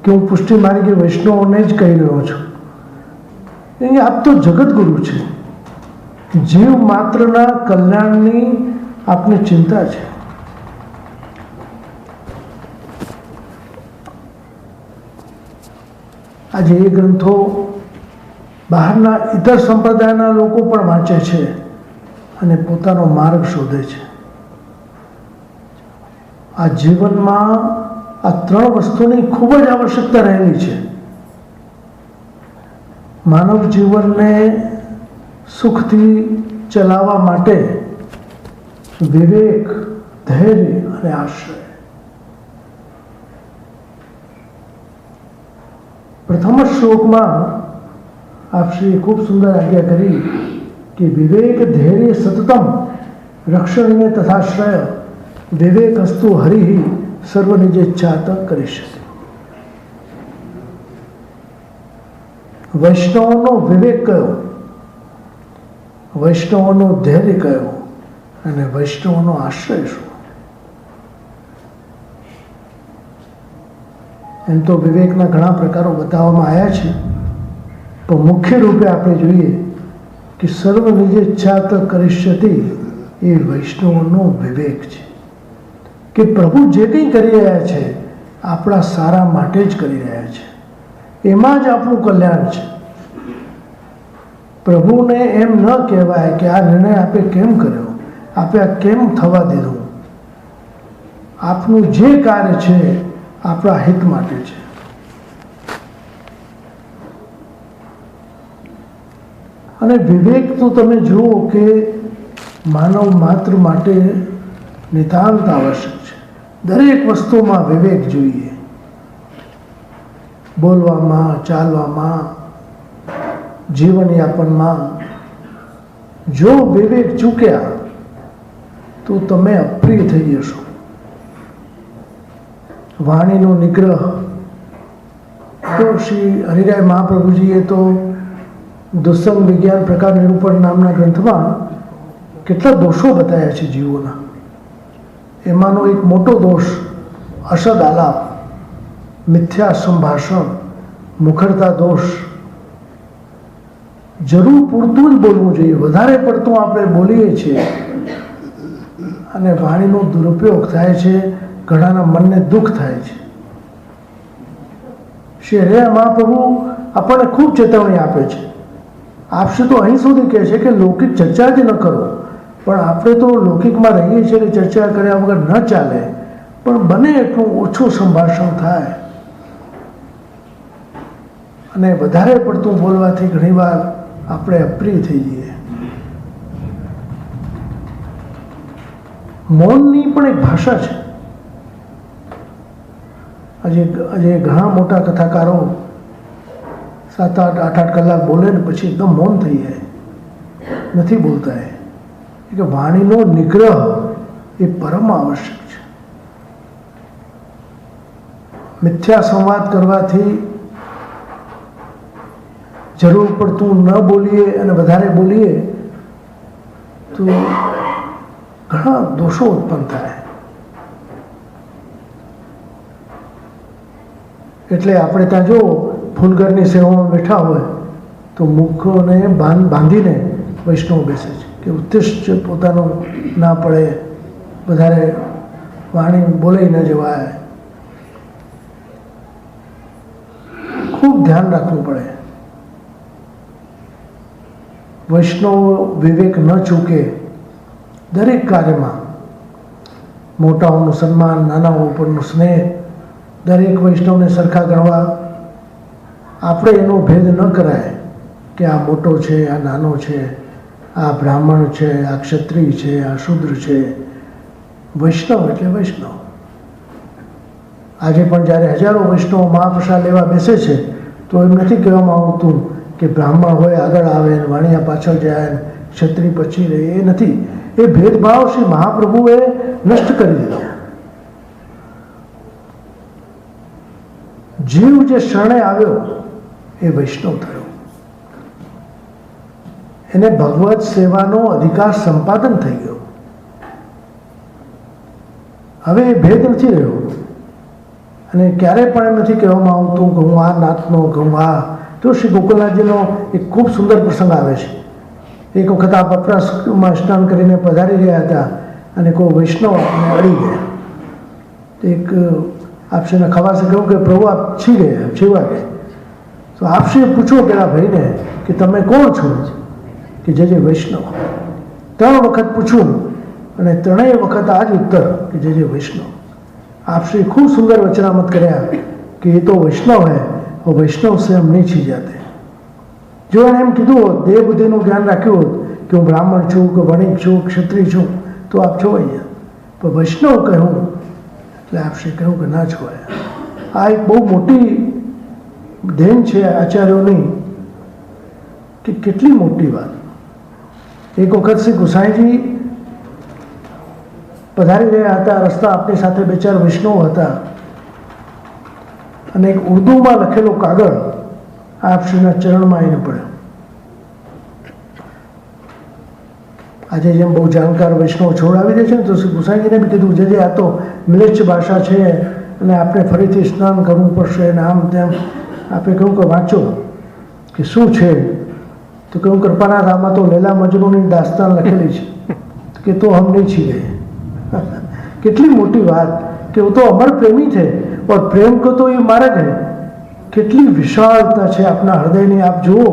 કે હું પુષ્ટિ માર્ગી વૈષ્ણવોને જ કહી રહ્યો છું. એ આપ તો જગતગુરુ છે. જીવ માત્રના કલ્યાણની આપની ચિંતા છે. આજે એ ગ્રંથો બહારના ઇતર સંપ્રદાયના લોકો પણ વાંચે છે અને પોતાનો માર્ગ શોધે છે. આ જીવનમાં આ ત્રણ વસ્તુની ખૂબ જ આવશ્યકતા રહેલી છે. માનવ જીવનને સુખથી ચલાવવા માટે વિવેક, ધૈર્ય અને આશ્રય. પ્રથમ શ્લોકમાં આપશ્રીએ ખૂબ સુંદર આજ્ઞા કરી કે વિવેક ધૈર્ય સતતમ રક્ષણીય તથાશ્રય વિવેકસ્તુ હરિ સર્વનિજેચ્છાત કરી શકે. વૈષ્ણવનો વિવેક કયો, વૈષ્ણવનો ધૈર્ય કયો અને વૈષ્ણવનો આશ્રય શું? એમ તો વિવેકના ઘણા પ્રકારો બતાવવામાં આવ્યા છે, પણ મુખ્ય રૂપે આપણે જોઈએ કે સર્વ નિજેચ્છાત કરિષ્યતિ એ વૈષ્ણવનો વિવેક છે કે પ્રભુ જે કંઈ કરી રહ્યા છે આપણા સારા માટે જ કરી રહ્યા છે. એમાં જ આપણું કલ્યાણ છે. પ્રભુને એમ ન કહેવાય કે આ નિર્ણય આપે કેમ કર્યો, આપે આ કેમ થવા દીધું. આપનું જે કાર્ય છે આપણા હિત માટે છે. અને વિવેક તો તમે જુઓ કે માનવ માત્ર માટે નિતાંત આવશ્યક છે. દરેક વસ્તુમાં વિવેક જોઈએ. બોલવામાં, ચાલવામાં, જીવનયાપનમાં જો વિવેક ચૂક્યા તો તમે અપ્રિય થઈ જશો. વાણીનો નિગ્રહ તો શ્રી હરિરાય મહાપ્રભુજીએ તો દુસ્સંગ વિજ્ઞાન પ્રકાર નિરૂપણ નામના ગ્રંથમાં કેટલા દોષો બતાવ્યા છે જીવોના. એમાંનો એક મોટો દોષ અસદ આલાપ, મિથ્યા સંભાષણ, મુખરતા દોષ. જરૂર પૂરતું જ બોલવું જોઈએ. વધારે પડતું આપણે બોલીએ છીએ અને વાણીનો દુરુપયોગ થાય છે. ઘણાના મનને દુઃખ થાય છે. શ્રી હરિરાય મહાપ્રભુ આપણને ખૂબ ચેતવણી આપે છે. આપશે તો અહીં સુધી કહે છે કે લૌકિક ચર્ચા જ ન કરો, પણ આપણે તો લૌકિકમાં રહીએ છીએ કે ચર્ચા કર્યા વગર ન ચાલે, પણ બને એટલું ઓછું સંભાષણ થાય. અને વધારે પડતું બોલવાથી ઘણીવાર આપણે અપ્રિય થઈ જઈએ. મૌનની પણ એક ભાષા છે. આજે ઘણા મોટા કથાકારો 7-8 8-8 કલાક બોલે ને પછી એકદમ મૌન થઈ જાય, નથી બોલતા. કે વાણીનો નિગ્રહ એ પરમ આવશ્યક છે. મિથ્યા સંવાદ કરવાથી જરૂર પડતું ન બોલીએ અને વધારે બોલીએ તો ઘણા દોષો ઉત્પન્ન થાય. એટલે આપણે ત્યાં જો ફૂલગરની સેવામાં બેઠા હોય તો મુખોને બાંધીને વૈષ્ણવ બેસે છે કે ઉત્તિષ્ઠ પોતાનું ના પડે, વધારે વાણી બોલે ન જવાય. ખૂબ ધ્યાન રાખવું પડે. વૈષ્ણવ વિવેક ન ચૂકે દરેક કાર્યમાં. મોટાઓનું સન્માન, નાનાઓ ઉપરનું સ્નેહ, દરેક વૈષ્ણવને સરખા ગણવા. આપણે એનો ભેદ ન કરાય કે આ મોટો છે, આ નાનો છે, આ બ્રાહ્મણ છે, આ ક્ષત્રિય છે, આ શૂદ્ર છે. વૈષ્ણવ એટલે વૈષ્ણવ. આજે પણ જ્યારે હજારો વૈષ્ણવ મહાપ્રસાદ લેવા બેસે છે તો એમ નથી કહેવામાં આવતું કે બ્રાહ્મણ હોય આગળ આવે ને વાણિયા પાછળ જાય ને ક્ષત્રિય પછી રહે. એ નથી. એ ભેદભાવ શ્રી મહાપ્રભુએ નષ્ટ કરી દીધો. જીવ જે શરણે આવ્યો એ વૈષ્ણવ થયો. એને ભગવત સેવાનો અધિકાર સંપાદન થઈ ગયો. હવે એ ભેદ નથી રહ્યો. અને ક્યારેય પણ એમ નથી કહેવામાં આવતું કે હું આ નાતનો, કે હું આ. તો શ્રી ગોકુલનાથજીનો એક ખૂબ સુંદર પ્રસંગ આવે છે. એક વખત આ પપરાસમાં સ્નાન કરીને પધારી રહ્યા હતા અને કોઈ વૈષ્ણવ આપને અડી ગયા. એક આપશ્રીના ખવાસે કહ્યું કે પ્રભુ આપ છી ગયા, છીવા ગયા. તો આપશ્રીએ પૂછો પેલા ભાઈને કે તમે કોણ છો? કે જે વૈષ્ણવ. 3 વખત પૂછ્યું અને 3 વખત આ જ ઉત્તર કે જે વૈષ્ણવ. આપશ્રી ખૂબ સુંદર વચનામત કર્યા કે એ તો વૈષ્ણવ હૈ, वो वैष्णव से हम नहीं छी जाते. જો એણે એમ કીધું હોત, દેહ બુદ્ધિનું જ્ઞાન રાખ્યું હોત કે હું બ્રાહ્મણ છું, કે વણિક છું, ક્ષત્રિય છું, તો આપ છોવાઈ ગયા. પણ વૈષ્ણવ કહ્યું એટલે આપશે કહ્યું કે ના છોવાયા. આ એક બહુ મોટી દેન છે આચાર્યોની કે કેટલી મોટી વાત. એક વખત શ્રી ગુસાઈજી પધારી રહ્યા હતા. રસ્તા આપણી સાથે 2-4 વૈષ્ણવ હતા અને એક ઉર્દુમાં લખેલો કાગળ આપશ્રીના ચરણમાં આવીને પડ્યો. આજે જેમ બહુ જાણકાર વૈષ્ણવ છોડાવી દે છે ને, તો શ્રી ગુસાઈજીને બી કીધું જે આ તો મિલેચ્છ ભાષા છે અને આપણે ફરીથી સ્નાન કરવું પડશે અને આમ તેમ. આપણે કહ્યું કે વાંચો કે શું છે. તો કહ્યું કૃપાનાથ આમાં તો લૈલા મજનૂની દાસ્તાન લખેલી છે. કે તો હમ નહીં છીએ. કેટલી મોટી વાત કે वो तो अमर प्रेमी थे और प्रेम को तो ये मार्ग है. કેટલી વિશાળતા છે આપના હૃદયની. આપ જુઓ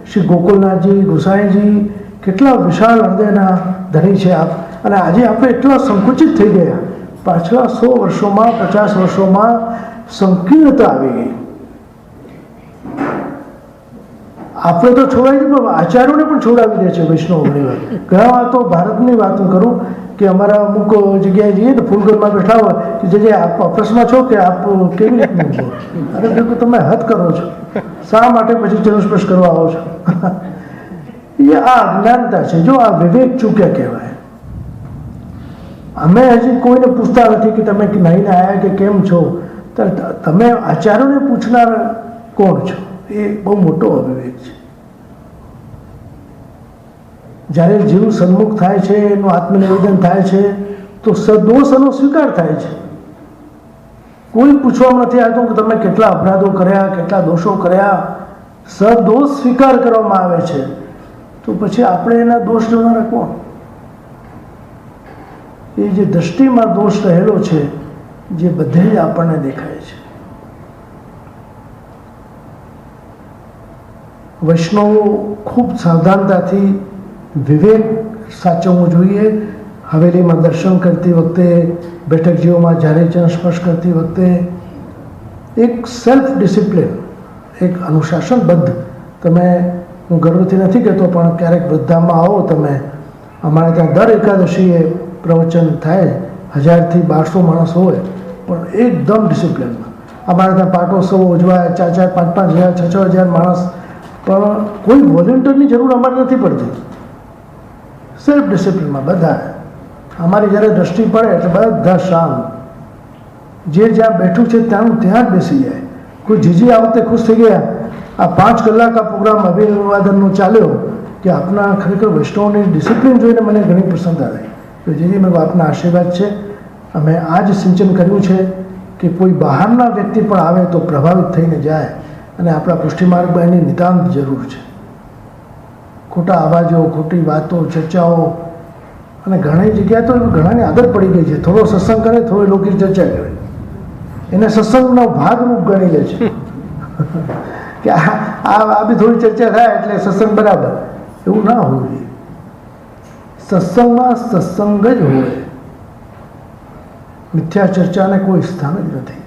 શ્રી ગોકુલનાથજી, ગુસાઈજી કેટલા વિશાળ હૃદયના ધણી છે આપ. અને આજે આપણે એટલા સંકુચિત થઈ ગયા. પાછલા 100 વર્ષોમાં, 50 વર્ષોમાં સંકીર્ણતા આવી ગઈ. આપણે તો છોડાવી દીધું, પણ આચાર્યોને પણ છોડાવી દે છે વૈષ્ણવ ઘણી વાર. ઘણા વાર તો ભારતની વાત હું કરું કે અમારા અમુક જગ્યાએ જઈએ તો ફૂલગરમાં બેઠા હોય કે જે આપ અપસમાં છો કે આપ કેવી રીતનું છો? અરે દેખો તમે હદ કરો છો, શા માટે પછી ચરણ સ્પર્શ કરવા આવો છો? એ આ અજ્ઞાનતા છે. જો આ વિવેક ચૂક્યા કહેવાય. અમે હજી કોઈને પૂછતા નથી કે તમે નહીંને આવ્યા કે કેમ છો. તમે આચાર્યોને પૂછનાર કોણ છો? એ બહુ મોટો અવિવેક છે. જ્યારે જીવ સન્મુખ થાય છે, એનું આત્મનિવેદન થાય છે, તો સદોષનો સ્વીકાર થાય છે. કોઈ પૂછવામાં નથી આવતું કે તમે કેટલા અપરાધો કર્યા, કેટલા દોષો કર્યા. સદોષ સ્વીકાર કરવામાં આવે છે. તો પછી આપણે એના દોષ જોનારા કોણ? એ જે દ્રષ્ટિમાં દોષ રહેલો છે, જે બધે જ આપણને દેખાય છે. વૈષ્ણવો ખૂબ સાવધાનતાથી વિવેક સાચવવું જોઈએ. હવેલીમાં દર્શન કરતી વખતે, બેઠક જીવોમાં જ્યારે ચરણ સ્પર્શ કરતી વખતે એક સેલ્ફ ડિસિપ્લિન, એક અનુશાસનબદ્ધ. તમે, હું ગર્વથી નથી કહેતો, પણ ક્યારેક વૃદ્ધામાં આવો તમે, અમારે ત્યાં દર એકાદશીએ પ્રવચન થાય. 1000 થી 1200 માણસ હોય, પણ એકદમ ડિસિપ્લિનમાં. અમારે ત્યાં પાટોત્સવો ઉજવાય, 4-4, 5-5 હજાર, 6-6 હજાર માણસ. પણ કોઈ વોલેન્ટિયરની જરૂર અમારે નથી પડતી. સેલ્ફ ડિસિપ્લિનમાં બધા. અમારી જ્યારે દ્રષ્ટિ પડે એટલે બધા શાંત. જે જ્યાં બેઠું છે ત્યાં ત્યાં જ બેસી જાય. કોઈ જીજી આ વખતે ખુશ થઈ ગયા. આ 5 કલાક આ પ્રોગ્રામ અભિવાદનનો ચાલ્યો કે આપના ખરેખર વૈષ્ણવની ડિસિપ્લિન જોઈને મને ઘણી પ્રસન્નતા થઈ. તો જીજી મેં આપના આશીર્વાદ છે. અમે આ જ સિંચન કર્યું છે કે કોઈ બહારના વ્યક્તિ પણ આવે તો પ્રભાવિત થઈને જાય. અને આપણા પુષ્ટિમાર્ગમાં એની નિતાંત જરૂર છે. ખોટા અવાજો, ખોટી વાતો, ચર્ચાઓ અને ઘણી જગ્યાએ તો ઘણાની આદત પડી ગઈ છે, થોડો સત્સંગ કરે, થોડી લૌકિક ચર્ચા કરે, એને સત્સંગનો ભાગરૂપ ગણી લે છે કે આ બી થોડી ચર્ચા થાય એટલે સત્સંગ બરાબર. એવું ના હોવું જોઈએ. સત્સંગમાં સત્સંગ જ હોય, મિથ્યા ચર્ચાને કોઈ સ્થાન જ નથી.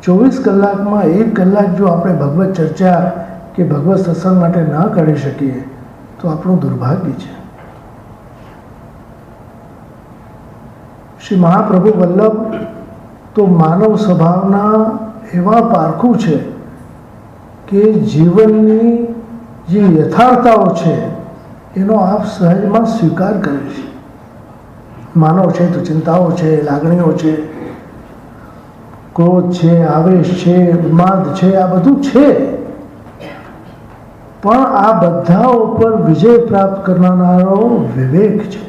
24 કલાકમાં 1 કલાક જો આપણે ભગવત ચર્ચા કે ભગવત સત્સંગ માટે ન કરી શકીએ તો આપણું દુર્ભાગ્ય છે. શ્રી મહાપ્રભુ વલ્લભ તો માનવ સ્વભાવના એવા પારખું છે કે જીવનની જે યથાર્થતાઓ છે એનો આપ સહજમાં સ્વીકાર કરે છે. માનવ છે તો ચિંતાઓ છે, લાગણીઓ છે, ક્રોધ છે, આવેશ છે, ઉન્માદ છે, આ બધું છે, પણ આ બધા ઉપર વિજય પ્રાપ્ત કરનારો વિવેક છે.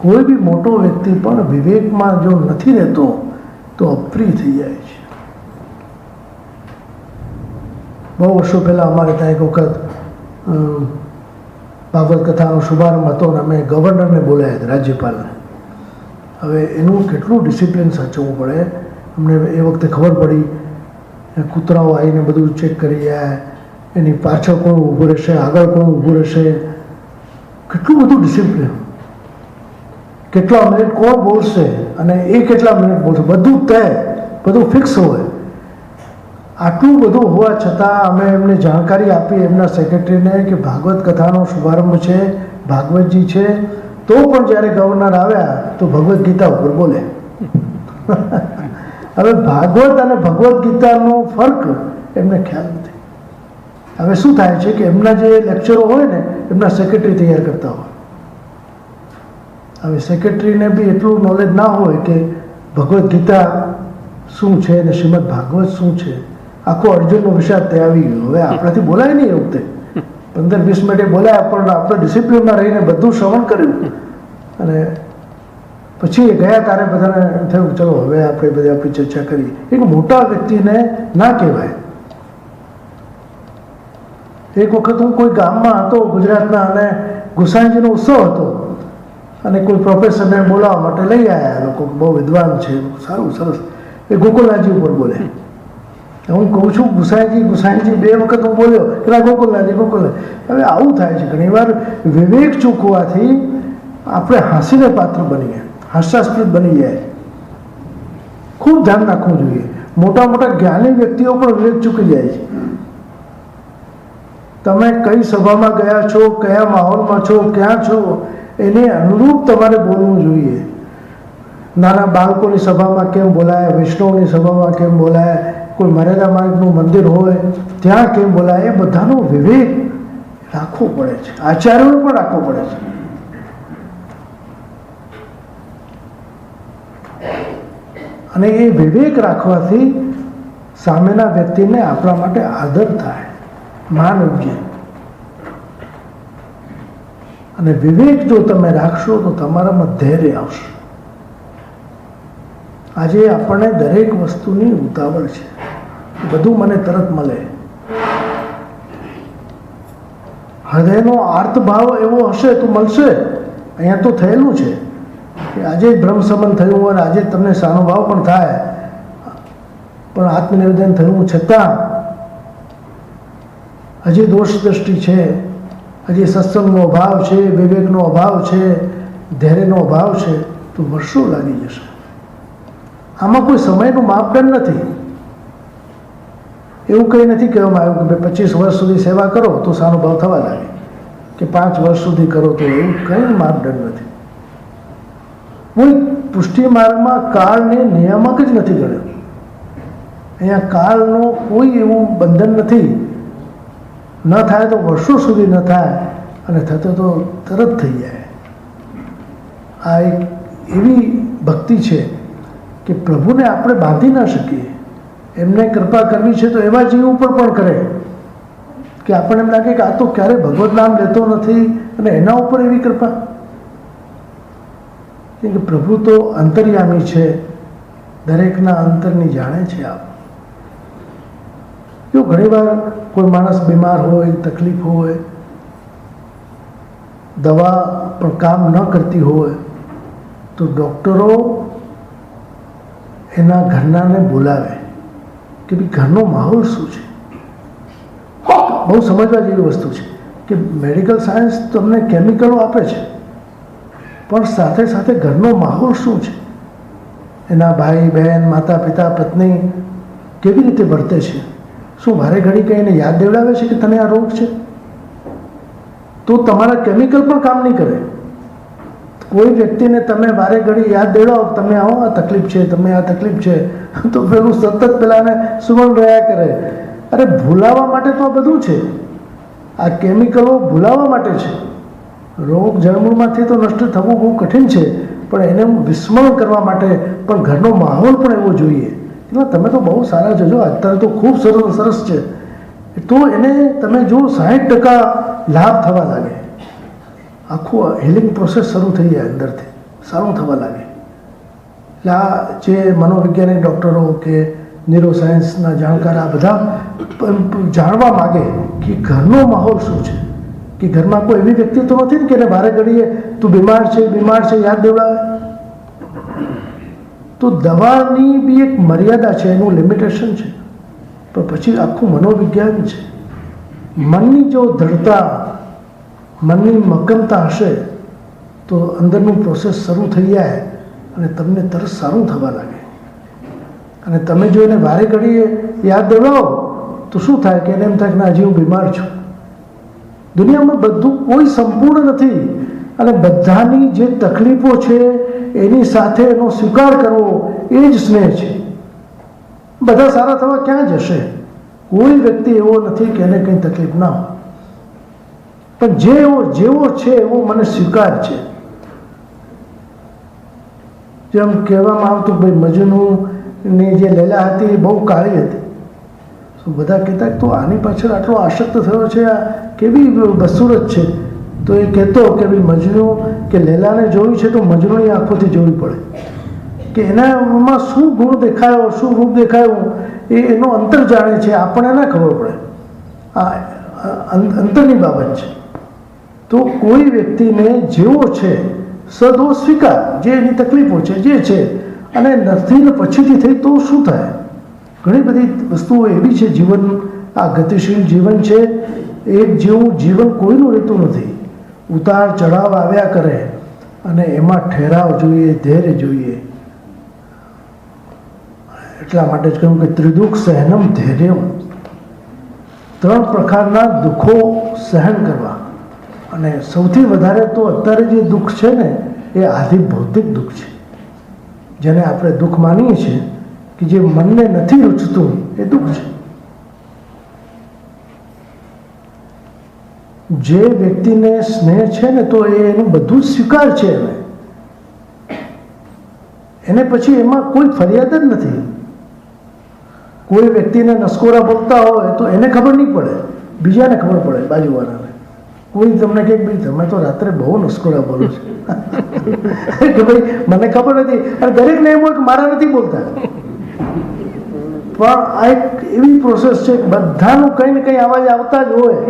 કોઈ બી મોટો વ્યક્તિ પણ વિવેકમાં જો નથી રહેતો તો અપ્રિય થઈ જાય છે. બહુ વર્ષો પહેલાં અમારે ત્યાં એક વખત ભાગવત કથાનો શુભારંભ હતો અને અમે ગવર્નરને બોલાયા હતા, રાજ્યપાલને. હવે એનું કેટલું ડિસિપ્લિન સાચવવું પડે. અમને એ વખતે ખબર પડી, કૂતરાઓ આવીને બધું ચેક કરી જાય, એની પાછળ કોણ ઊભું રહેશે, આગળ કોણ ઊભું રહેશે, કેટલું બધું ડિસિપ્લિન, કેટલા મિનિટ કોણ બોલશે અને એ કેટલા મિનિટ બોલશે, બધું તય, બધું ફિક્સ હોય. આટલું બધું હોવા છતાં અમે એમને જાણકારી આપી, એમના સેક્રેટરીને, કે ભાગવત કથાનો શુભારંભ છે, ભાગવતજી છે, તો પણ જ્યારે ગવર્નર આવ્યા તો ભગવદ્ ગીતા ઉપર બોલે. હવે ભાગવત અને ભગવદ્ ગીતાનો ફર્ક એમને ખ્યાલ નથી. હવે શું થાય છે કે એમના જે લેક્ચરો હોય ને એમના સેક્રેટરી તૈયાર કરતા હોય. હવે સેક્રેટરીને બી એટલું નોલેજ ના હોય કે ભગવદ્ ગીતા શું છે અને શ્રીમદ ભાગવત શું છે. આખો અર્જુનનો વિષાદ તે આવી ગયો. હવે આપણાથી બોલાય નહીં એ વખતે, 15-20 મિનિટે બોલાયા, પણ આપણે ડિસિપ્લિનમાં રહીને બધું શ્રવણ કર્યું અને પછી એ ગયા તારે બધાને એમ થયું ચલો હવે આપણે બધી આપણી ચર્ચા કરી. એક મોટા વ્યક્તિને ના કહેવાય. એક વખત હું કોઈ ગામમાં હતો ગુજરાતના અને ગુસાઈજીનો ઉત્સવ હતો અને કોઈ પ્રોફેસરને બોલાવવા માટે લઈ આવ્યા લોકો, બહુ વિદ્વાન છે, સારું સરસ. એ ગોકુલનાથજી ઉપર બોલે. હું કહું છું ગુસાઈજી ગુસાઈજી, 2 વખત હું બોલ્યો કે ગોકુલનાથજી ગોકુલનાથ. હવે આવું થાય છે ઘણીવાર. વિવેક ચૂકવાથી આપણે હાંસીને પાત્ર બનીએ, હાસ્યાસ્પદ બની જાય. ખૂબ ધ્યાન રાખવું જોઈએ. મોટા મોટા જ્ઞાની વ્યક્તિઓ પણ વિવેક ચૂકી જાય છે. તમે કઈ સભામાં ગયા છો, કયા માહોલમાં છો, ક્યાં છો, એને અનુરૂપ તમારે બોલવું જોઈએ. નાના બાળકોની સભામાં કેમ બોલાય, વૈષ્ણવની સભામાં કેમ બોલાય, કોઈ મર્યાદા માર્ગનું મંદિર હોય ત્યાં કેમ બોલાય, એ બધાનો વિવેક રાખવો પડે છે. આચાર્યોને પણ રાખવો પડે છે. અને એ વિવેક રાખવાથી સામેના વ્યક્તિને આપણા માટે આદર થાય, માન ઉપજે. અને વિવેક જો તમે રાખશો તો તમારામાં ધૈર્ય આવશે. આજે આપણને દરેક વસ્તુની ઉતાવળ છે, બધું મને તરત મળે. હૃદયનો આર્તભાવ એવો હશે તો મળશે. અહીંયા તો થયેલું છે કે આજે જ બ્રહ્મ સંબંધ થયું અને આજે તમને સાનુભાવ પણ થાય, પણ આત્મનિવેદન થયું છતાં હજી દોષ દ્રષ્ટિ છે, હજી સત્સંગનો અભાવ છે, વિવેકનો અભાવ છે, ધૈર્યનો અભાવ છે, તો વર્ષો લાગી જશે. આમાં કોઈ સમયનું માપદંડ નથી. એવું કંઈ નથી કહેવામાં આવ્યું કે 25 વર્ષ સુધી સેવા કરો તો સાનુભાવ થવા લાગે, કે 5 વર્ષ સુધી કરો તો, એવું કંઈ માપદંડ નથી. કોઈ પુષ્ટિ માર્ગમાં કાળને નિયામક જ નથી ગણ્યો. અહીંયા કાળનો કોઈ એવું બંધન નથી. ન થાય તો વર્ષો સુધી ન થાય અને થતો તો તરત થઈ જાય. આ એક એવી ભક્તિ છે કે પ્રભુને આપણે બાંધી ના શકીએ. એમને કૃપા કરવી છે તો એવા જીવ ઉપર પણ કરે કે આપણને એમ લાગે કે આ તો ક્યારે ભગવત નામ લેતો નથી અને એના ઉપર એવી કૃપા. કેમ કે પ્રભુ તો અંતર્યામી છે, દરેકના અંતરની જાણે છે. આપ જો ઘણીવાર કોઈ માણસ બીમાર હોય, તકલીફ હોય, દવા પણ કામ ન કરતી હોય તો ડૉક્ટરો એના ઘરનાને બોલાવે કે ભાઈ ઘરનો માહોલ શું છે. બહુ સમજવા જેવી વસ્તુ છે કે મેડિકલ સાયન્સ તમને કેમિકલો આપે છે, પણ સાથે સાથે ઘરનો માહોલ શું છે, એના ભાઈ બહેન માતા પિતા પત્ની કેવી રીતે વર્તે છે, શું વારે ઘડી કંઈ એને યાદ દેવડાવે છે કે તને આ રોગ છે, તો તમારા કેમિકલ પણ કામ નહીં કરે. કોઈ વ્યક્તિને તમે વારે ઘડી યાદ દેવડાવો તમે આવો આ તકલીફ છે, તમે આ તકલીફ છે, તો પેલું સતત પેલાને સુવર્ણ રહ્યા કરે. અરે ભૂલાવા માટે તો આ બધું છે, આ કેમિકલો ભૂલાવા માટે છે. રોગ જળમૂળમાંથી તો નષ્ટ થવું બહુ કઠિન છે, પણ એને વિસ્મરણ કરવા માટે પણ ઘરનો માહોલ પણ એવો જોઈએ. એટલે તમે તો બહુ સારા જજો, અત્યારે તો ખૂબ સરસ છે, તો એને તમે જો 60% લાભ થવા લાગે, આખું હિલિંગ પ્રોસેસ શરૂ થઈ જાય અંદરથી, સારું થવા લાગે. એટલે આ જે મનોવૈજ્ઞાનિક ડૉક્ટરો કે ન્યુરો સાયન્સના જાણકાર આ બધા જાણવા માગે કે ઘરનો માહોલ શું છે, કે ઘરમાં કોઈ એવી વ્યક્તિ તો નથી ને કે એને વારે ઘડીએ તું બીમાર છે યાદ દેવડાવે. તો દવાની બી એક મર્યાદા છે, એનું લિમિટેશન છે, પણ પછી આખું મનોવિજ્ઞાન છે. મનની જો દૃઢતા, મનની મક્કમતા હશે તો અંદરનું પ્રોસેસ શરૂ થઈ જાય અને તમને તરત સારું થવા લાગે. અને તમે જો એને વારે ઘડીએ યાદ દેવડાવો તો શું થાય કે એને એમ થાય કે ના હજી હું બીમાર છું. દુનિયામાં બધું કોઈ સંપૂર્ણ નથી, અને બધાની જે તકલીફો છે એની સાથે એનો સ્વીકાર કરવો એ જ સ્નેહ છે. બધા સારા થવા ક્યાં જશે? કોઈ વ્યક્તિ એવો નથી કે એને કંઈ તકલીફ ના હોય, પણ જેવો છે એવો મને સ્વીકાર છે. જેમ કહેવામાં આવતું ભાઈ મજનૂની જે લૈલા હતી એ બહુ કાળી હતી, તો બધા કહેતા તો આની પાછળ આટલો આસક્ત થયો છે, આ કેવી બસુરત છે. તો એ કહેતો કે ભાઈ મજનુ કે લૈલાને જોયું છે તો મજનૂની આંખોથી જોવી પડે, કે એનામાં શું ગુણ દેખાયો, શું રૂપ દેખાયું એનો અંતર જાણે છે, આપણને ના ખબર પડે. આ અંતરની બાબત છે. તો કોઈ વ્યક્તિને જેવો છે સદોષ સ્વીકાર, જે એની તકલીફો છે જે છે, અને નથી ને પછીથી થઈ તો શું થાય? ઘણી બધી વસ્તુઓ એવી છે. જીવન આ ગતિશીલ જીવન છે, એક જેવું જીવન કોઈનું રહેતું નથી. ઉતાર ચઢાવ આવ્યા કરે, અને એમાં ઠેરાવ જોઈએ, ધૈર્ય જોઈએ. એટલા માટે જ કહ્યું કે ત્રિદુઃખ સહનમ ધૈર્યમ, 3 પ્રકારના દુઃખો સહન કરવા. અને સૌથી વધારે તો અત્યારે જે દુઃખ છે ને એ આદિ ભૌતિક દુઃખ છે, જેને આપણે દુઃખ માનીએ છીએ, કે જે મનને નથી રૂચતું એ દુઃખ છે. જે વ્યક્તિને સ્નેહ છે ને તો એનું બધું જ સ્વીકાર છે, એને પછી એમાં કોઈ ફરિયાદ જ નથી. કોઈ વ્યક્તિને નસકોરા બોલતા હોય તો એને ખબર નહીં પડે, બીજાને ખબર પડે, બાજુવાળાને. કોઈ તમને કહે ભાઈ તમે તો રાત્રે બહુ નસકોરા બોલો છો, કે ભાઈ મને ખબર નથી. અને દરેકને એમ હોય કે મારા નથી બોલતા. પણ આ એક એવી પ્રોસેસ છે, બધાનું કંઈ ને કંઈ અવાજ આવતા જ હોય,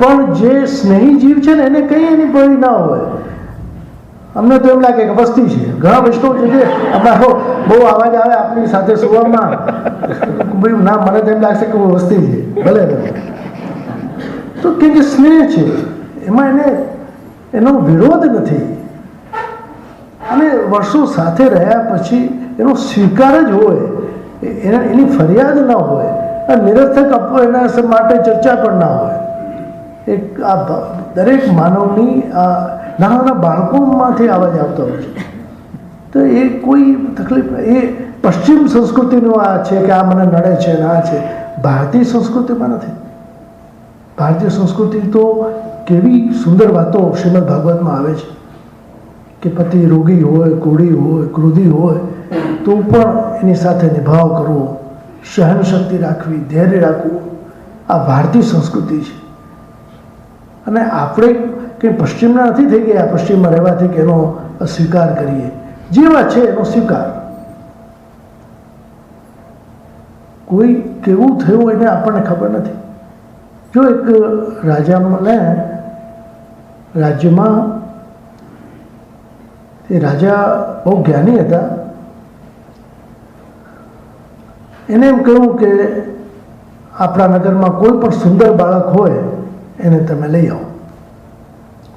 પણ જે સ્નેહી જીવ છે ને એને કંઈ એની પડી ના હોય. અમને તો એમ લાગે કે વસ્તી છે. ઘણા વૈષ્ણવ છે અમારો બહુ અવાજ આવે આપણી સાથે સુવામાં, ભાઈ ના મને તો એમ લાગશે કે વસ્તી છે, ભલે તો કે સ્નેહ છે, એમાં એનો વિરોધ નથી. અને વર્ષો સાથે રહ્યા પછી એનો સ્વીકાર જ હોય, એની ફરિયાદ ના હોય, નિરર્થક એના માટે ચર્ચા પણ ના હોય. એક આ દરેક માનવની આ નાના નાના બાળકોમાંથી અવાજ આવતો હોય છે. તો એ કોઈ તકલીફ, એ પશ્ચિમ સંસ્કૃતિનું આ છે કે આ મને નડે છે ને આ છે. ભારતીય સંસ્કૃતિમાં નથી. ભારતીય સંસ્કૃતિ તો કેવી સુંદર વાતો શ્રીમદ ભાગવતમાં આવે છે, કે પતિ રોગી હોય, કુડી હોય, ક્રોધી હોય તો પણ એની સાથે નિભાવ કરવો, સહન શક્તિ રાખવી, ધૈર્ય રાખવું, આ ભારતીય સંસ્કૃતિ છે. અને આપણે કંઈ પશ્ચિમના નથી થઈ ગયા, પશ્ચિમમાં રહેવાથી કે એનો સ્વીકાર કરીએ, જેવા છે એનો સ્વીકાર. કોઈ કેવું થયું એને આપણને ખબર નથી. જો એક રાજાને રાજ્યમાં એ રાજા બહુ જ્ઞાની હતા. એને એમ કહ્યું કે આપણા નગરમાં કોઈ પણ સુંદર બાળક હોય એને તમે લઈ આવો,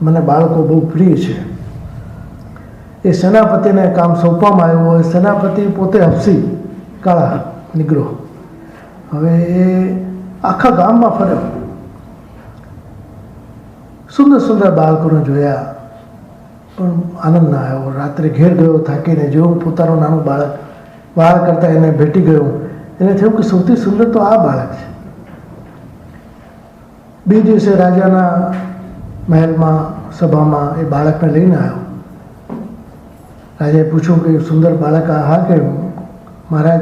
મને બાળકો બહુ પ્રિય છે. એ સેનાપતિને કામ સોંપવામાં આવ્યું હોય. સેનાપતિ પોતે હફસી કાળા નીગ્રો. હવે એ આખા ગામમાં ફર્યો, સુંદર સુંદર બાળકોને જોયા, પણ આનંદ ના આવ્યો. રાત્રે ઘેર ગયો થાકીને, જેવું પોતાનું નાનું બાળક બહાર કરતાં એને ભેટી ગયું, એને થયું કે સૌથી સુંદર તો આ બાળક છે. બીજે દિવસે રાજાના મહેલમાં સભામાં એ બાળકને લઈને આવ્યો. રાજાએ પૂછ્યું કે સુંદર બાળક હા કે મહારાજ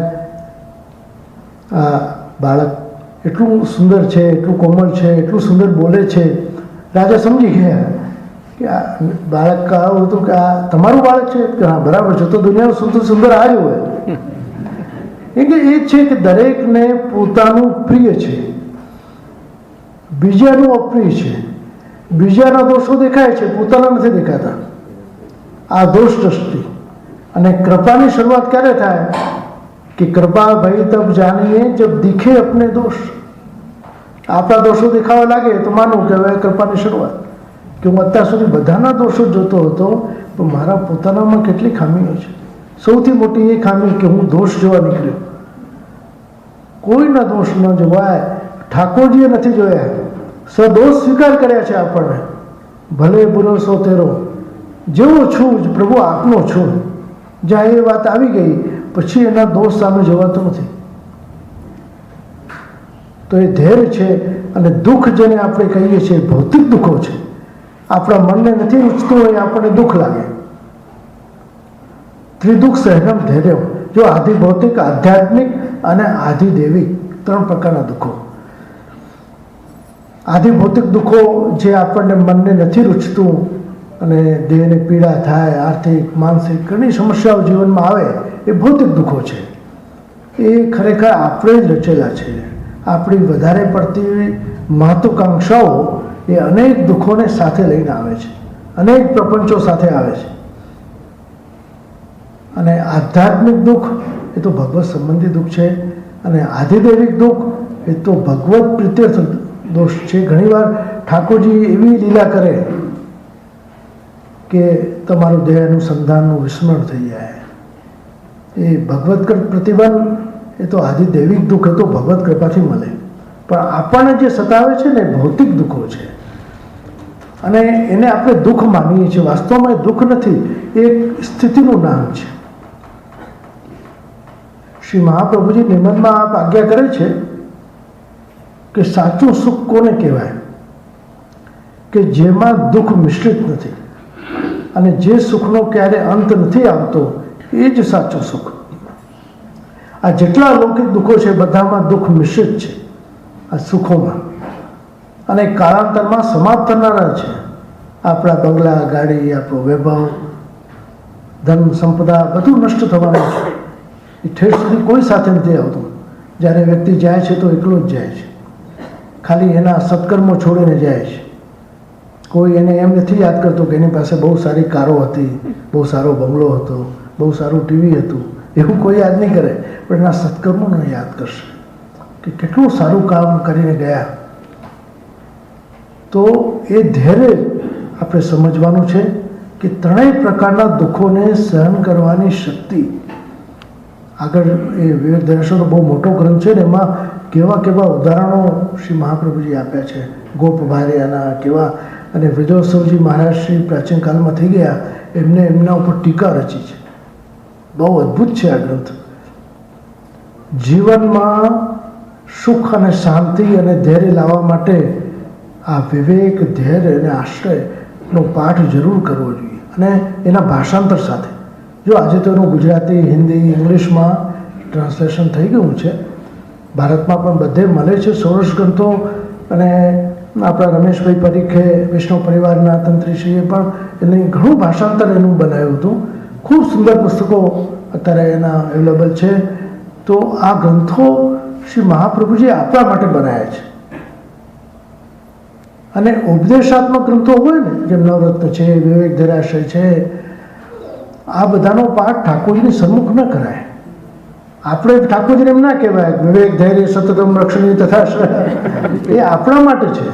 આ બાળક એટલું સુંદર છે, એટલું કોમળ છે, એટલું સુંદર બોલે છે. રાજા સમજી ગયા કે આ બાળક આવું હતું કે આ તમારું બાળક છે કે હા બરાબર છે, તો દુનિયાનું સૌથી સુંદર આ જ હોય. એટલે એ છે કે દરેકને પોતાનું પ્રિય છે, બીજાનું અપ્રિય છે. બીજાના દોષો દેખાય છે, પોતાના નથી દેખાતા. આ દોષ દ્રષ્ટિ. અને કૃપાની શરૂઆત ક્યારે થાય કે કૃપા ભઈ તબ જાનીએ જબ દિખે અપને દોષ. આપણા દોષો દેખાવા લાગે તો માનવું કે હવે કૃપાની શરૂઆત, કે હું અત્યાર સુધી બધાના દોષો જોતો હતો, પણ મારા પોતાનામાં કેટલી ખામીઓ છે. સૌથી મોટી એ ખામી કે હું દોષ જોવા નીકળ્યો. કોઈના દોષ ન જોવાય. ઠાકોરજીએ નથી જોયા, સદોષ સ્વીકાર કર્યા છે આપણને. ભલે બુરો સો તેરો, જેવો છું જ પ્રભુ આપનો છું. જ્યાં એ વાત આવી ગઈ પછી એના દોષ સામે જોવાતું નથી. તો એ ધૈર્ય છે. અને દુઃખ જેને આપણે કહીએ છીએ ભૌતિક દુઃખો છે, આપણા મનને નથી રૂચતું હોય આપણને દુઃખ લાગે. ત્રિદુઃખ સહનમ ધૈર્ય. જો આધિ ભૌતિક, આધ્યાત્મિક અને આધિ દૈવિક 3 પ્રકારના દુઃખો. આધિ ભૌતિક દુઃખો જે આપણને મનને નથી રૂચતું અને દેહને પીડા થાય, આર્થિક માનસિક ઘણી સમસ્યાઓ જીવનમાં આવે, એ ભૌતિક દુઃખો છે. એ ખરેખર આપણે જ રચેલા છે. આપણી વધારે પડતી મહત્વાકાંક્ષાઓ એ અનેક દુઃખોને સાથે લઈને આવે છે, અનેક પ્રપંચો સાથે આવે છે. અને આધ્યાત્મિક દુઃખ એ તો ભગવત સંબંધી દુઃખ છે, અને આધિદૈવિક દુઃખ એ તો ભગવત પ્રીત્યર્થ દોષ છે. ઘણીવાર ઠાકોરજી એવી લીલા કરે કે તમારું દેહ અનુસંધાનનું વિસ્મરણ થઈ જાય. એ ભગવત પ્રતિબંધ એ તો આધિદૈવિક દુઃખ એ તો ભગવત કૃપાથી મળે. પણ આપણને જે સતાવે છે ને ભૌતિક દુઃખો છે, અને એને આપણે દુઃખ માનીએ છીએ. વાસ્તવમાં એ દુઃખ નથી, એ એક સ્થિતિનું નામ છે. શ્રી મહાપ્રભુજી નિબંધમાં આપ આજ્ઞા કરે છે કે સાચું સુખ કોને કહેવાય કે જેમાં દુઃખ મિશ્રિત નથી, અને જે સુખનો ક્યારે અંત નથી આવતો એ જ સાચું સુખ. આ જેટલા લૌકિક દુઃખો છે બધામાં દુઃખ મિશ્રિત છે આ સુખોમાં, અને કાળાંતરમાં સમાપ્ત થનારા છે. આપણા બંગલા, ગાડી, આપણો વૈભવ, ધન સંપદા બધું નષ્ટ થવાનું છે. એ ઠેર સુધી કોઈ સાથે નથી આવતું. જ્યારે વ્યક્તિ જાય છે તો એકલો જ જાય છે, ખાલી એના સત્કર્મો છોડીને જાય છે. કોઈ એને એમ નથી યાદ કરતો કે એની પાસે બહુ સારી કારો હતી, બહુ સારો બંગલો હતો, બહુ સારું ટીવી હતું. એવું કોઈ યાદ નહીં કરે, પણ એના સત્કર્મોને યાદ કરશે કે કેટલું સારું કામ કરીને ગયા. તો એ ધૈર્ય આપણે સમજવાનું છે કે 3 પ્રકારના દુઃખોને સહન કરવાની શક્તિ. આગળ એ વિવેક દર્શનનો બહુ મોટો ગ્રંથ છે ને, એમાં કેવા કેવા ઉદાહરણો શ્રી મહાપ્રભુજી આપ્યા છે. ગોપ ભાર્યાના કેવા, અને વિજોત્સવજી મહારાજ શ્રી પ્રાચીન કાળમાં થઈ ગયા, એમને એમના ઉપર ટીકા રચી છે. બહુ અદ્ભુત છે આ ગ્રંથ. જીવનમાં સુખ અને શાંતિ અને ધૈર્ય લાવવા માટે આ વિવેક, ધૈર્ય અને આશ્રયનો પાઠ જરૂર કરવો જોઈએ, અને એના ભાષાંતર સાથે. જો આજે તો એનું ગુજરાતી, હિન્દી, ઇંગ્લિશમાં ટ્રાન્સલેશન થઈ ગયું છે. ભારતમાં પણ બધે મળે છે ષોડશ ગ્રંથો. અને આપણા રમેશભાઈ પરીખે વૈષ્ણવ પરિવારના તંત્રીશ્રીએ પણ એને ઘણું ભાષાંતર એનું બનાવ્યું હતું. ખૂબ સુંદર પુસ્તકો અત્યારે એના અવેલેબલ છે. તો આ ગ્રંથો શ્રી મહાપ્રભુજીએ આપણા માટે બનાવ્યા છે. અને ઉપદેશાત્મક ગ્રંથો હોય ને, જેમ નવરત્ન છે, વિવેક ધરાશય છે, આ બધાનો પાઠ ઠાકોરજીની સન્મુખ ન કરાય. આપણે ઠાકોરજીને એમ ના કહેવાય વિવેક ધૈર્ય સતતમ રક્ષણી તથા, એ આપણા માટે છે.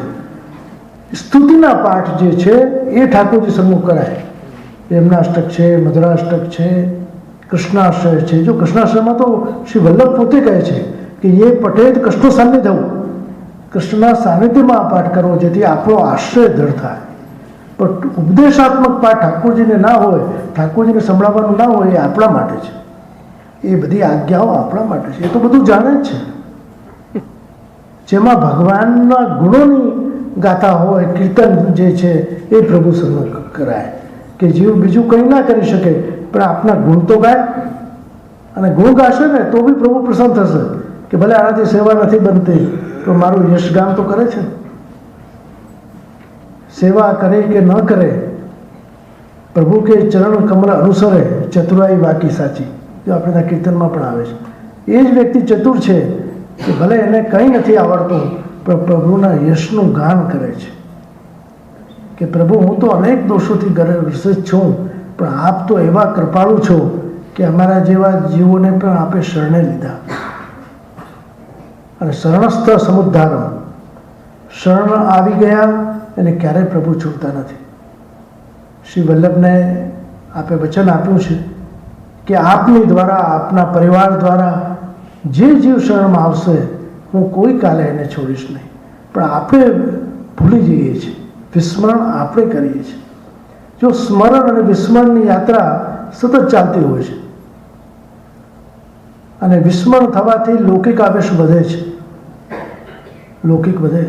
સ્તુતિના પાઠ જે છે એ ઠાકોરજી સન્મુખ કરાય. યમનાષ્ટક છે, મધુરાષ્ટક છે, કૃષ્ણાશ્રય છે. જો કૃષ્ણાશ્રયમાં તો શ્રી વલ્લભ પોતે કહે છે કે એ પટેત કૃષ્ણ સાનિધ્યમ, કૃષ્ણના સાનિધ્યમાં આ પાઠ કરવો જેથી આપણો આશ્રય દ્રઢ થાય. પણ ઉપદેશાત્મક પાઠ ઠાકોરજીને ના હોય, ઠાકોરજીને સંભળાવવાનું ના હોય, એ આપણા માટે છે. એ બધી આજ્ઞાઓ આપણા માટે છે. એ તો બધું જાણે જ છે. જેમાં ભગવાનના ગુણોની ગાથા હોય, કીર્તન જે છે એ પ્રભુ સન્મુખ કરાય કે જીવ બીજું કંઈ ના કરી શકે પણ આપના ગુણ તો ગાય. અને ગુણ ગાશે ને તો બી પ્રભુ પ્રસન્ન થશે કે ભલે આનાથી સેવા નથી બનતી તો મારું યશગાન તો કરે છે. સેવા કરે કે ન કરે, પ્રભુ કે ચરણ કમળ અનુસરે, ચતુરાઈ વાકી સાચી. જો આપણે ત્યાં કીર્તનમાં પણ આવે છે. એ જ વ્યક્તિ ચતુર છે કે ભલે એને કંઈ નથી આવડતું પણ પ્રભુના યશનું ગાન કરે છે કે પ્રભુ હું તો અનેક દોષોથી ગ્રસિત છું પણ આપ તો એવા કૃપાળુ છો કે અમારા જેવા જીવોને પણ આપે શરણે લીધા. અને શરણસ્થ સમુદ્ધારમ, શરણ આવી ગયા એને ક્યારેય પ્રભુ છૂટતા નથી. શ્રી વલ્લભને આપે વચન આપ્યું છે કે આપની દ્વારા, આપના પરિવાર દ્વારા જે જીવ શરણમાં આવશે હું કોઈ કાલે એને છોડીશ નહીં. પણ આપણે ભૂલી જઈએ છીએ, વિસ્મરણ આપણે કરીએ છીએ. જો સ્મરણ અને વિસ્મરણની યાત્રા સતત ચાલતી હોય છે અને વિસ્મરણ થવાથી લૌકિક આવેશ વધે છે, લૌકિક વધે.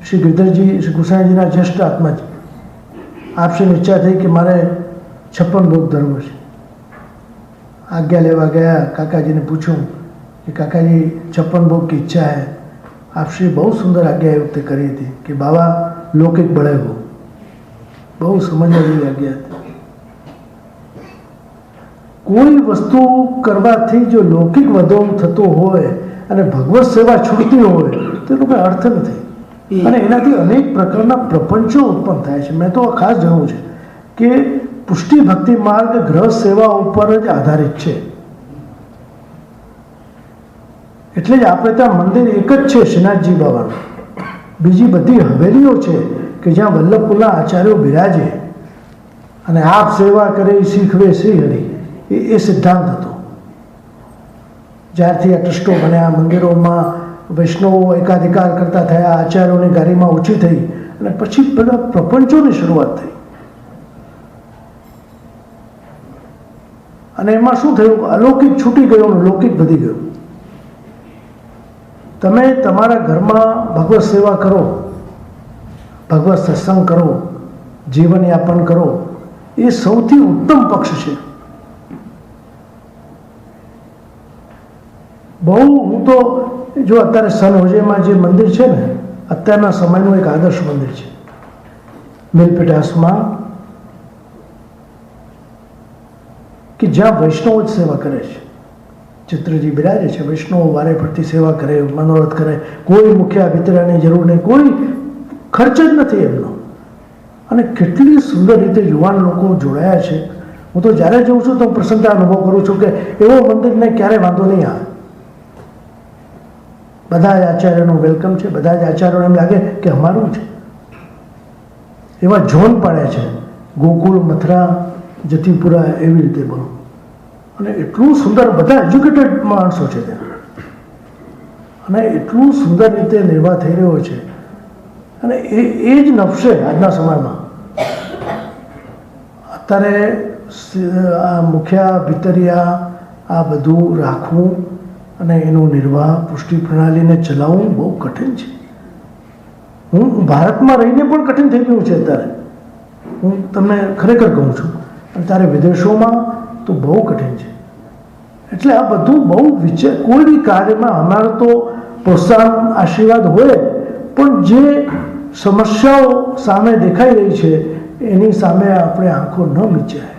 શ્રી ગિરધરજી, શ્રી ગુસાઈજીના જ્યેષ્ઠ આત્માજી, આપશીની ઈચ્છા થઈ કે મારે 56 ભોગ ધર્મ છે. આજ્ઞા લેવા ગયા, કાકાજીને પૂછ્યું કે કાકાજી 56 ભોગ की इच्छा है. આપશ્રી બહુ સુંદર આજ્ઞા એ વખતે કરી હતી કે બાબા લૌકિક બળેવો, બહુ સમજવા જેવી આજ્ઞા હતી. કોઈ વસ્તુ કરવાથી જો લૌકિક વધો થતો હોય અને ભગવત સેવા છૂટતી હોય તો એનો કોઈ અર્થ નથી. અને એનાથી અનેક પ્રકારના પ્રપંચો ઉત્પન્ન થાય છે. મેં તો ખાસ જણાવું છે કે પુષ્ટિ ભક્તિ માર્ગ ગ્રહ સેવા ઉપર જ આધારિત છે. એટલે જ આપણે ત્યાં મંદિર એક જ છે શ્રીનાથજી બાબાનું. બીજી બધી હવેલીઓ છે કે જ્યાં વલ્લભપુરના આચાર્યો બિરાજે અને આપ સેવા કરે શીખવે શ્રી હરિ, એ સિદ્ધાંત હતો. જ્યારથી આ ટ્રસ્ટો બન્યા, મંદિરોમાં વૈષ્ણવો એકાધિકાર કરતા થયા, આચાર્યોની ગાડીમાં ઓછી થઈ અને પછી બધા પ્રપંચોની શરૂઆત થઈ. અને એમાં શું થયું? અલૌકિક છૂટી ગયો અને લૌકિક વધી ગયો. તમે તમારા ઘરમાં ભગવત સેવા કરો, ભગવત સત્સંગ કરો, જીવનયાપન કરો, એ સૌથી ઉત્તમ પક્ષ છે. બહુ હું તો જો અત્યારે સનહોજેમાં જે મંદિર છે ને, અત્યારના સમયનું એક આદર્શ મંદિર છે. મિલપીટાસમાં કે જ્યાં વૈષ્ણવો જ સેવા કરે છે. ચિત્રજી બિરાજે છે, વૈષ્ણવો વારે ફરતી સેવા કરે, મનોરથ કરે, કોઈ મુખ્ય વિતરણની જરૂર નહીં, કોઈ ખર્ચ જ નથી એમનો. અને કેટલી સુંદર રીતે યુવાન લોકો જોડાયા છે. હું તો જ્યારે જોઉં છું તો પ્રસન્નતા અનુભવ કરું છું કે એવો મંદિરને ક્યારે વાંધો નહીં આવે. બધા જ આચાર્યોનું વેલકમ છે, બધા જ આચાર્યોને એમ લાગે કે અમારું છે. એવા ઝોન પાડે છે, ગોકુળ, મથુરા, જતીપુરા, એવી રીતે બોલો. અને એટલું સુંદર, બધા એજ્યુકેટેડ માણસો છે ત્યાં, અને એટલું સુંદર રીતે નિર્વાહ થઈ રહ્યો છે. અને એ જ નફશે આજના સમયમાં. અત્યારે આ મુખ્યા ભીતરિયા આ બધું રાખવું અને એનું નિર્વાહ, પુષ્ટિ પ્રણાલીને ચલાવવું બહુ કઠિન છે. હું ભારતમાં રહીને પણ કઠિન થઈ ગયું છે અત્યારે. હું તમને ખરેખર કહું છું. અને ત્યારે વિદેશોમાં તો બહુ કઠિન છે. એટલે આ બધું બહુ વિચાર, કોઈ બી કાર્યમાં અમારો તો પ્રોત્સાહન, આશીર્વાદ હોય, પણ જે સમસ્યાઓ સામે દેખાઈ રહી છે એની સામે આપણે આંખો ન મીચાય.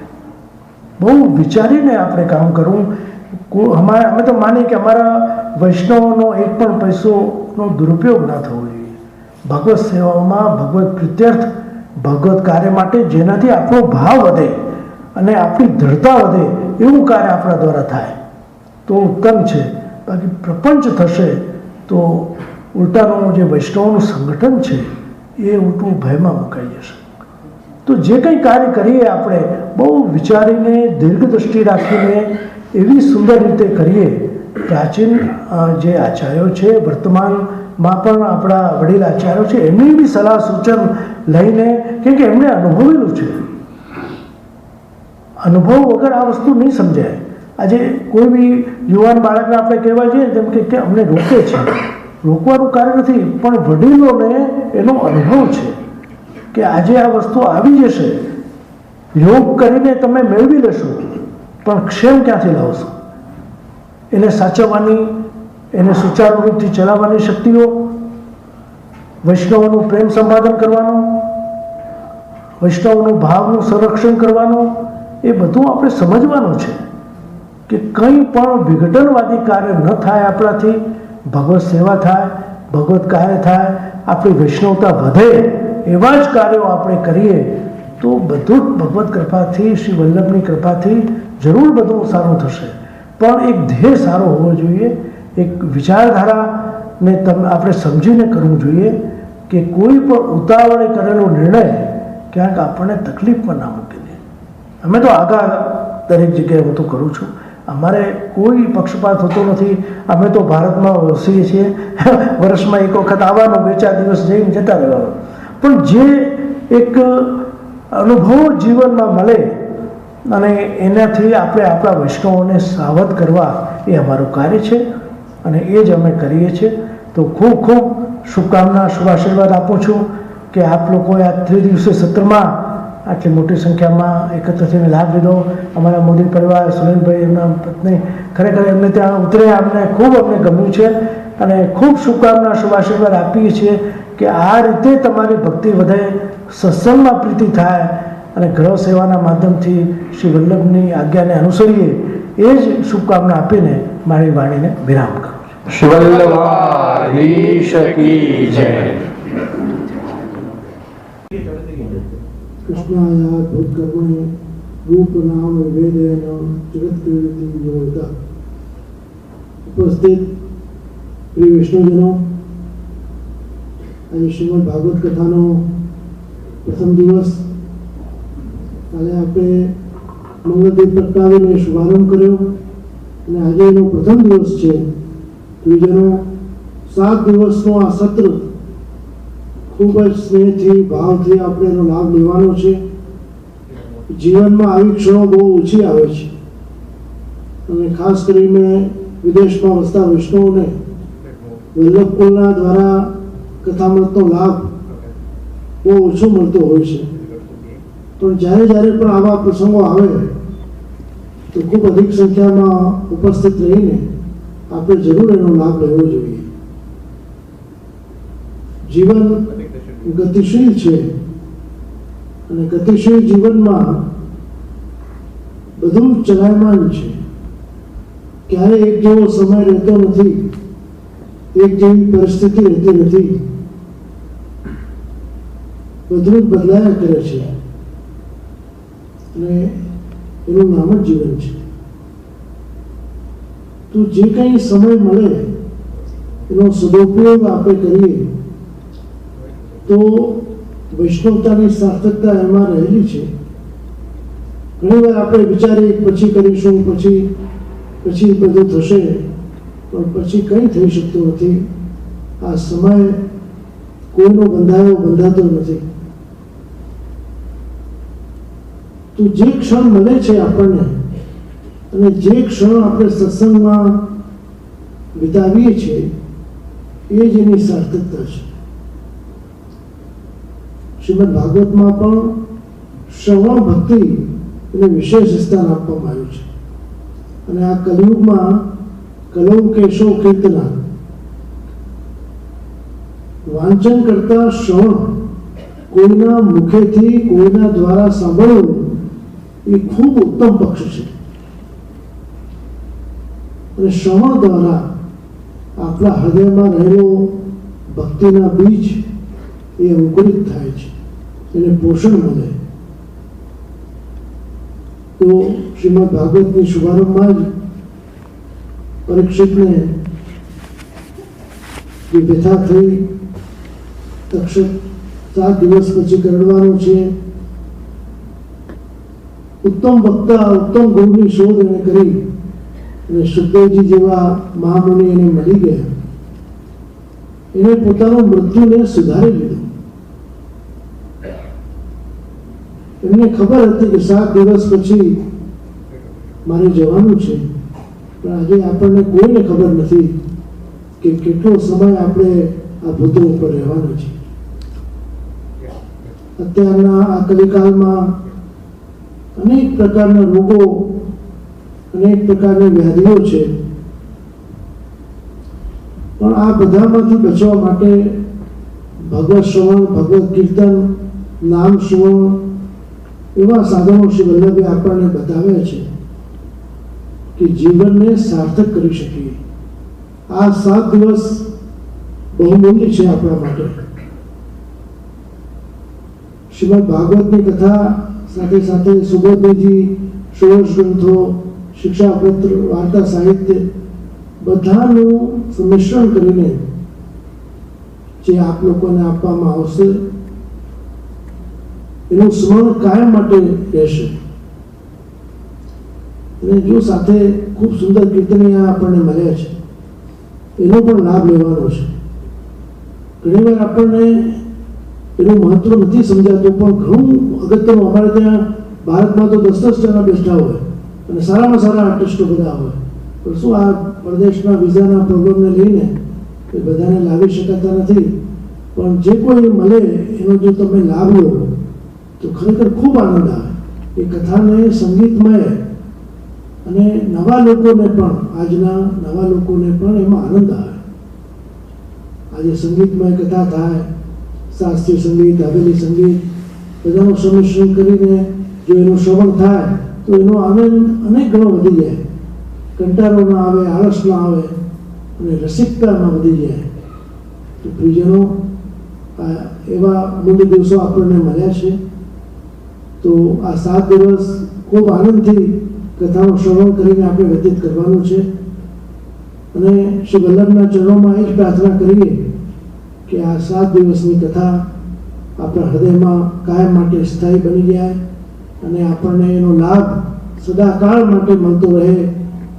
બહુ વિચારીને આપણે કામ કરવું. અમે તો માનીએ કે અમારા વૈષ્ણવનો એક પણ પૈસોનો દુરુપયોગ ના થવો જોઈએ. ભગવત સેવામાં ભગવત પ્રીત્યર્થ ભગવત કાર્ય માટે જેનાથી આપણો ભાવ વધે અને આપણી દૃઢતા વધે એવું કાર્ય આપણા દ્વારા થાય તો ઉત્તમ છે. બાકી પ્રપંચ થશે તો ઉલટાનું જે વૈષ્ણવનું સંગઠન છે એ ઉલટું ભયમાં મુકાઈ જશે. તો જે કંઈ કાર્ય કરીએ આપણે બહુ વિચારીને દીર્ઘદ્રષ્ટિ રાખીને એવી સુંદર રીતે કરીએ. પ્રાચીન જે આચાર્યો છે, વર્તમાનમાં પણ આપણા વડીલ આચાર્યો છે, એમની બી સલાહ સૂચન લઈને, કેમ કે એમણે અનુભવેલું છે. અનુભવ વગર આ વસ્તુ નહીં સમજાય. આજે કોઈ બી યુવાન બાળકને આપણે કહેવા જઈએ તેમ કે અમને રોકે છે, રોકવાનું કાર્ય નથી, પણ વડીલોને એનો અનુભવ છે કે આજે આ વસ્તુ આવી જશે, યોગ કરીને તમે મેળવી લેશો, પણ ક્ષેમ ક્યાંથી લાવશો? એને સાચવવાની, એને સુચારુ રૂપથી ચલાવવાની શક્તિઓ, વૈષ્ણવનું પ્રેમ સંપાદન કરવાનું, વૈષ્ણવનું ભાવનું સંરક્ષણ કરવાનું, એ બધું આપણે સમજવાનું છે કે કંઈ પણ વિઘટનવાદી કાર્ય ન થાય આપણાથી, ભગવત સેવા થાય, ભગવત કાર્ય થાય, આપણી વૈષ્ણવતા વધે એવા જ કાર્યો આપણે કરીએ તો બધું જ ભગવત કૃપાથી, શ્રી વલ્લભની કૃપાથી જરૂર બધું સારું થશે. પણ એક ધ્યેય સારો હોવો જોઈએ, એક વિચારધારાને આપણે સમજીને કરવું જોઈએ કે કોઈ પણ ઉતાવળે કરેલો નિર્ણય ક્યાંક આપણને તકલીફમાં ના મૂકી દે. અમે તો આગળ દરેક જગ્યાએ હું તો કરું છું, અમારે કોઈ પક્ષપાત હોતો નથી. અમે તો ભારતમાં વસીએ છીએ, વર્ષમાં એક વખત આવવાનું, 2-4 દિવસ જઈને જતા રહેવાનું. પણ જે એક અનુભવ જીવનમાં મળે અને એનાથી આપણે આપણા વૈષ્ણવોને સાવધ કરવા એ અમારું કાર્ય છે અને એ જ અમે કરીએ છીએ. તો ખૂબ ખૂબ શુભકામના, શુભાશીર્વાદ આપું છું કે આપ લોકોએ આ 3 દિવસીય સત્રમાં આટલી મોટી સંખ્યામાં એકત્ર થઈને લાભ લીધો. અમારા મોદી પરિવાર, સુરેનભાઈ, એમના પત્ની, ખરેખર એમને ત્યાં ઉતર્યા, અમને ગમ્યું છે અને ખૂબ શુભકામના, શુભાશીર્વાદ આપીએ છીએ કે આ રીતે તમારી ભક્તિ વધે, સત્સંગમાં પ્રીતિ થાય અને ગ્રહ સેવાના માધ્યમથી શ્રી વલ્લભની આજ્ઞાને અનુસરીએ, એ જ શુભકામના આપીને મારી વાણીને વિરામ કરું છું. શ્રી વલ્લભાધીશ કી જય. कृष्णाया भूतकर्मणे रूप नाम वेदेन जगत क्रीडति योगिता. उपस्थित प्रिय विष्णुजनो, આજે શ્રીમદ ભાગવત કથાનો પ્રથમ દિવસ. કાલે આપણે મંગળદીપ પ્રગટાવીને શુભારંભ કર્યો અને આજે એનો પ્રથમ દિવસ છે. પ્રિયજનો, 7 દિવસનો આ સત્ર ખૂબ જ સ્નેહથી, ભાવથી આપણે એનો લાભ લેવાનો છે. જીવનમાં આવી ક્ષણો બહુ ઓછી આવે છે અને ખાસ કરીને વિદેશમાં વસતા વૈષ્ણવોને વલ્લભકુલના દ્વારા કથામૃતનો લાભ બહુ ઓછો મળતો હોય છે. પણ જ્યારે પણ આવા પ્રસંગો આવે તો ખૂબ અધિક સંખ્યામાં ઉપસ્થિત રહીને આપણે જરૂર એનો લાભ લેવો જોઈએ. જીવન ગતિશીલ છે અને ગતિશીલ જીવનમાં બધું ચલાયમાન છે. ક્યારે એક જેવો સમય રહેતો નથી, એક જેવી પરિસ્થિતિ રહેતી નથી, બધું બદલાયા કરે છે અને એનું નામ જ જીવન છે. તો જે કંઈ સમય મળે એનો સદુપયોગ આપણે કરીએ તો વૈષ્ણવતાની સાર્થકતા એમાં રહેલી છે. ઘણીવાર આપણે વિચારીએ પછી કરીશું, પછી બધું થશે, પણ પછી કંઈ થઈ શકતું નથી. આ સમય કોઈનો બંધાતો નથી. તો જે ક્ષણ મળે છે આપણને અને જે ક્ષણ આપણે સત્સંગમાં વિતાવીએ છીએ એ જ એની સાર્થકતા છે. શ્રીમદ ભાગવતમાં પણ શ્રવણ ભક્તિ એને વિશેષ સ્થાન આપવામાં આવ્યું છે અને આ કલિયુગમાં કલૌ કેશવ કીર્તના, વાંચન કરતા શ્રવણ, કોઈના મુખેથી, કોઈના દ્વારા સાંભળવું એ ખૂબ ઉત્તમ પક્ષ છે. અને શ્રવણ દ્વારા આપણા હૃદયમાં રહેલો ભક્તિના બીજ એ અંકુરિત થાય છે, એને પોષણ મળે. તો શ્રીમદ ભાગવતની શુભારંભમાં જ પરીક્ષિતને જે વ્યથા થઈ, તક્ષક 7 દિવસ પછી કરડવાનો છે, ઉત્તમ વક્તા ઉત્તમ ગુરુની શોધ એને કરી અને સુખદેવજી જેવા મહામુનિ એને મળી ગયા. એને પોતાનું મૃત્યુને સુધારી લીધું. એમને ખબર હતી કે 7 દિવસ પછી મારે જવાનું છે, પણ આજે આપણને કોઈને ખબર નથી કે કેટલો સમય આપણે આ ભૂતો ઉપર રહેવાનો છે. અત્યારના આ કલિકાલમાં અનેક પ્રકારના રોગો, અનેક પ્રકારની વ્યાધિઓ છે, પણ આ બધામાંથી બચવા માટે ભગવત શ્રવણ, ભગવત કીર્તન, નામ શ્રવણ એવા સાધનો શ્રી વલ્લભે આપણને બતાવ્યા છે કે જીવનને સાર્થક કરી શકીએ. આ 7 દિવસ બહુમૂલ્ય છે આપણા માટે. શ્રીમદ ભાગવતની કથા સાથે સાથે સુબોધજી, 16 ગ્રંથો, શિક્ષાપત્ર, વાર્તા સાહિત્ય બધાનું સંમિશ્રણ કરીને જે આપ લોકોને આપવામાં આવશે એનું સ્મરણ કાયમ માટે રહેશે. અને જો સાથે ખૂબ સુંદર કીર્તનિયા આપણને મળ્યા છે, એનો પણ લાભ લેવાનો છે. ઘણીવાર આપણને એનું મહત્વ નથી સમજાતું, પણ ઘણું અગત્યનું. અમારે ત્યાં ભારતમાં તો 10 જણા બેઠા હોય અને સારામાં સારા આર્ટિસ્ટો બધા હોય, પણ શું આ પ્રદેશના વિઝાના પ્રોબ્લેમને લઈને એ બધાને લાવી શકાતા નથી. પણ જે કોઈ મળે એનો જો તમે લાભ લો તો ખરેખર ખૂબ આનંદ આવે. એ કથાને સંગીતમય અને નવા લોકોને પણ, આજના નવા લોકોને પણ એમાં આનંદ આવે. આજે સંગીતમય કથા થાય, શાસ્ત્રીય સંગીત, હવેલી સંગીત બધાનું સંમિશ્રણ કરીને જો એનું શ્રવણ થાય તો એનો આનંદ અનેક ગણો વધી જાય. કંટાળો ના આવે, આળસ ના આવે અને રસિકતામાં વધી જાય. તો પ્રિયજનો, એવા મૂલ્ય દિવસો આપણને મળ્યા છે. તો આ 7 દિવસ ખૂબ આનંદથી કથાનું શ્રવણ કરીને આપણે વ્યતીત કરવાનું છે. અને શ્રી વલ્લભના ચરણોમાં એ જ પ્રાર્થના કરીએ કે આ 7 દિવસની કથા આપણા હૃદયમાં કાયમ માટે સ્થાયી બની જાય અને આપણને એનો લાભ સદાકાળ માટે મળતો રહે.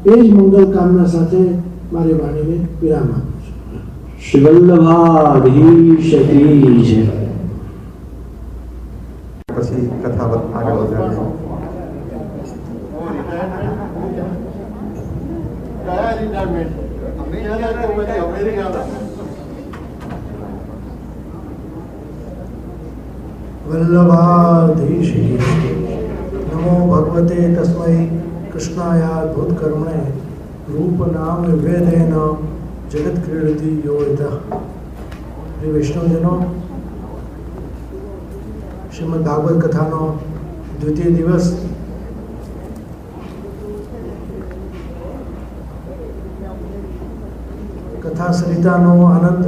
એ જ મંગલ કામના સાથે મારી વાણીને વિરામ આપું છું. શ્રી વલ્લભાધીશ કી જય. પછી કથા આગળ વધારીએ. વલ્લભાધીશ નમો ભગવતે તસ્મૈ કૃષ્ણાયાદ્ભુત કર્મણે રૂપ નામ વેદેન જગત ક્રીડતી યોત. શ્રી વૈષ્ણવજનો, શ્રીમદ ભાગવત કથાનો દ્વિતીય દિવસ કથા સરિતાનો આનંદ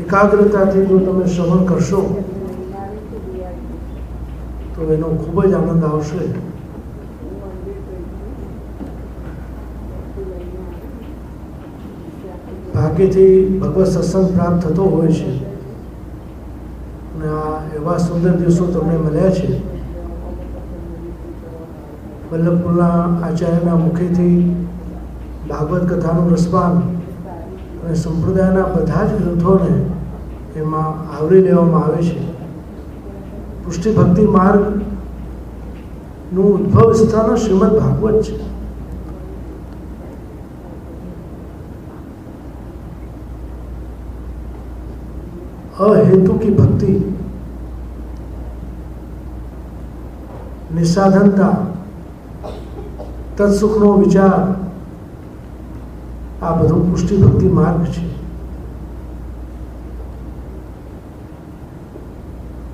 એકાગ્રતાથી જો તમે શ્રવણ કરશો તો એનો ખૂબ જ આનંદ આવશે. ભાગ્યથી ભગવત સત્સંગ પ્રાપ્ત થતો હોય છે અને આ એવા સુંદર દિવસો તમને મળ્યા છે. વલ્લભપુરના આચાર્યના મુખેથી ભાગવત કથાનું રસપાન અને સંપ્રદાયના બધા જ ગ્રંથોને એમાં આવરી લેવામાં આવે છે. પુષ્ટિ ભક્તિ માર્ગનું ઉદ્ભવ સ્થાન શ્રીમદ ભાગવત છે. અહેતુકી ભક્તિ, નિસાધનતા, તત્સુખનો વિચાર, આ બધું પુષ્ટિ ભક્તિ માર્ગ છે.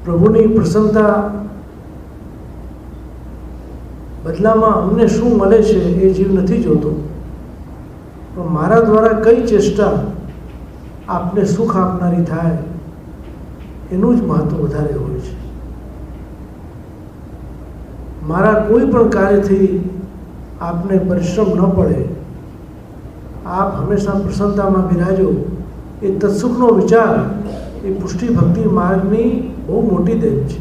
પ્રભુની પ્રસન્નતા બદલામાં અમને શું મળે છે એ જીવ નથી જોતો, પણ મારા દ્વારા કઈ ચેષ્ટા આપને સુખ આપનારી થાય એનું જ મહત્વ વધારે હોય છે. મારા કોઈ પણ કાર્યથી આપને પરિશ્રમ ન પડે, આપ હંમેશા પ્રસન્નતામાં બિરાજો, એ તત્સુખનો વિચાર એ પુષ્ટિ ભક્તિ માર્ગની બહુ મોટી દેન છે.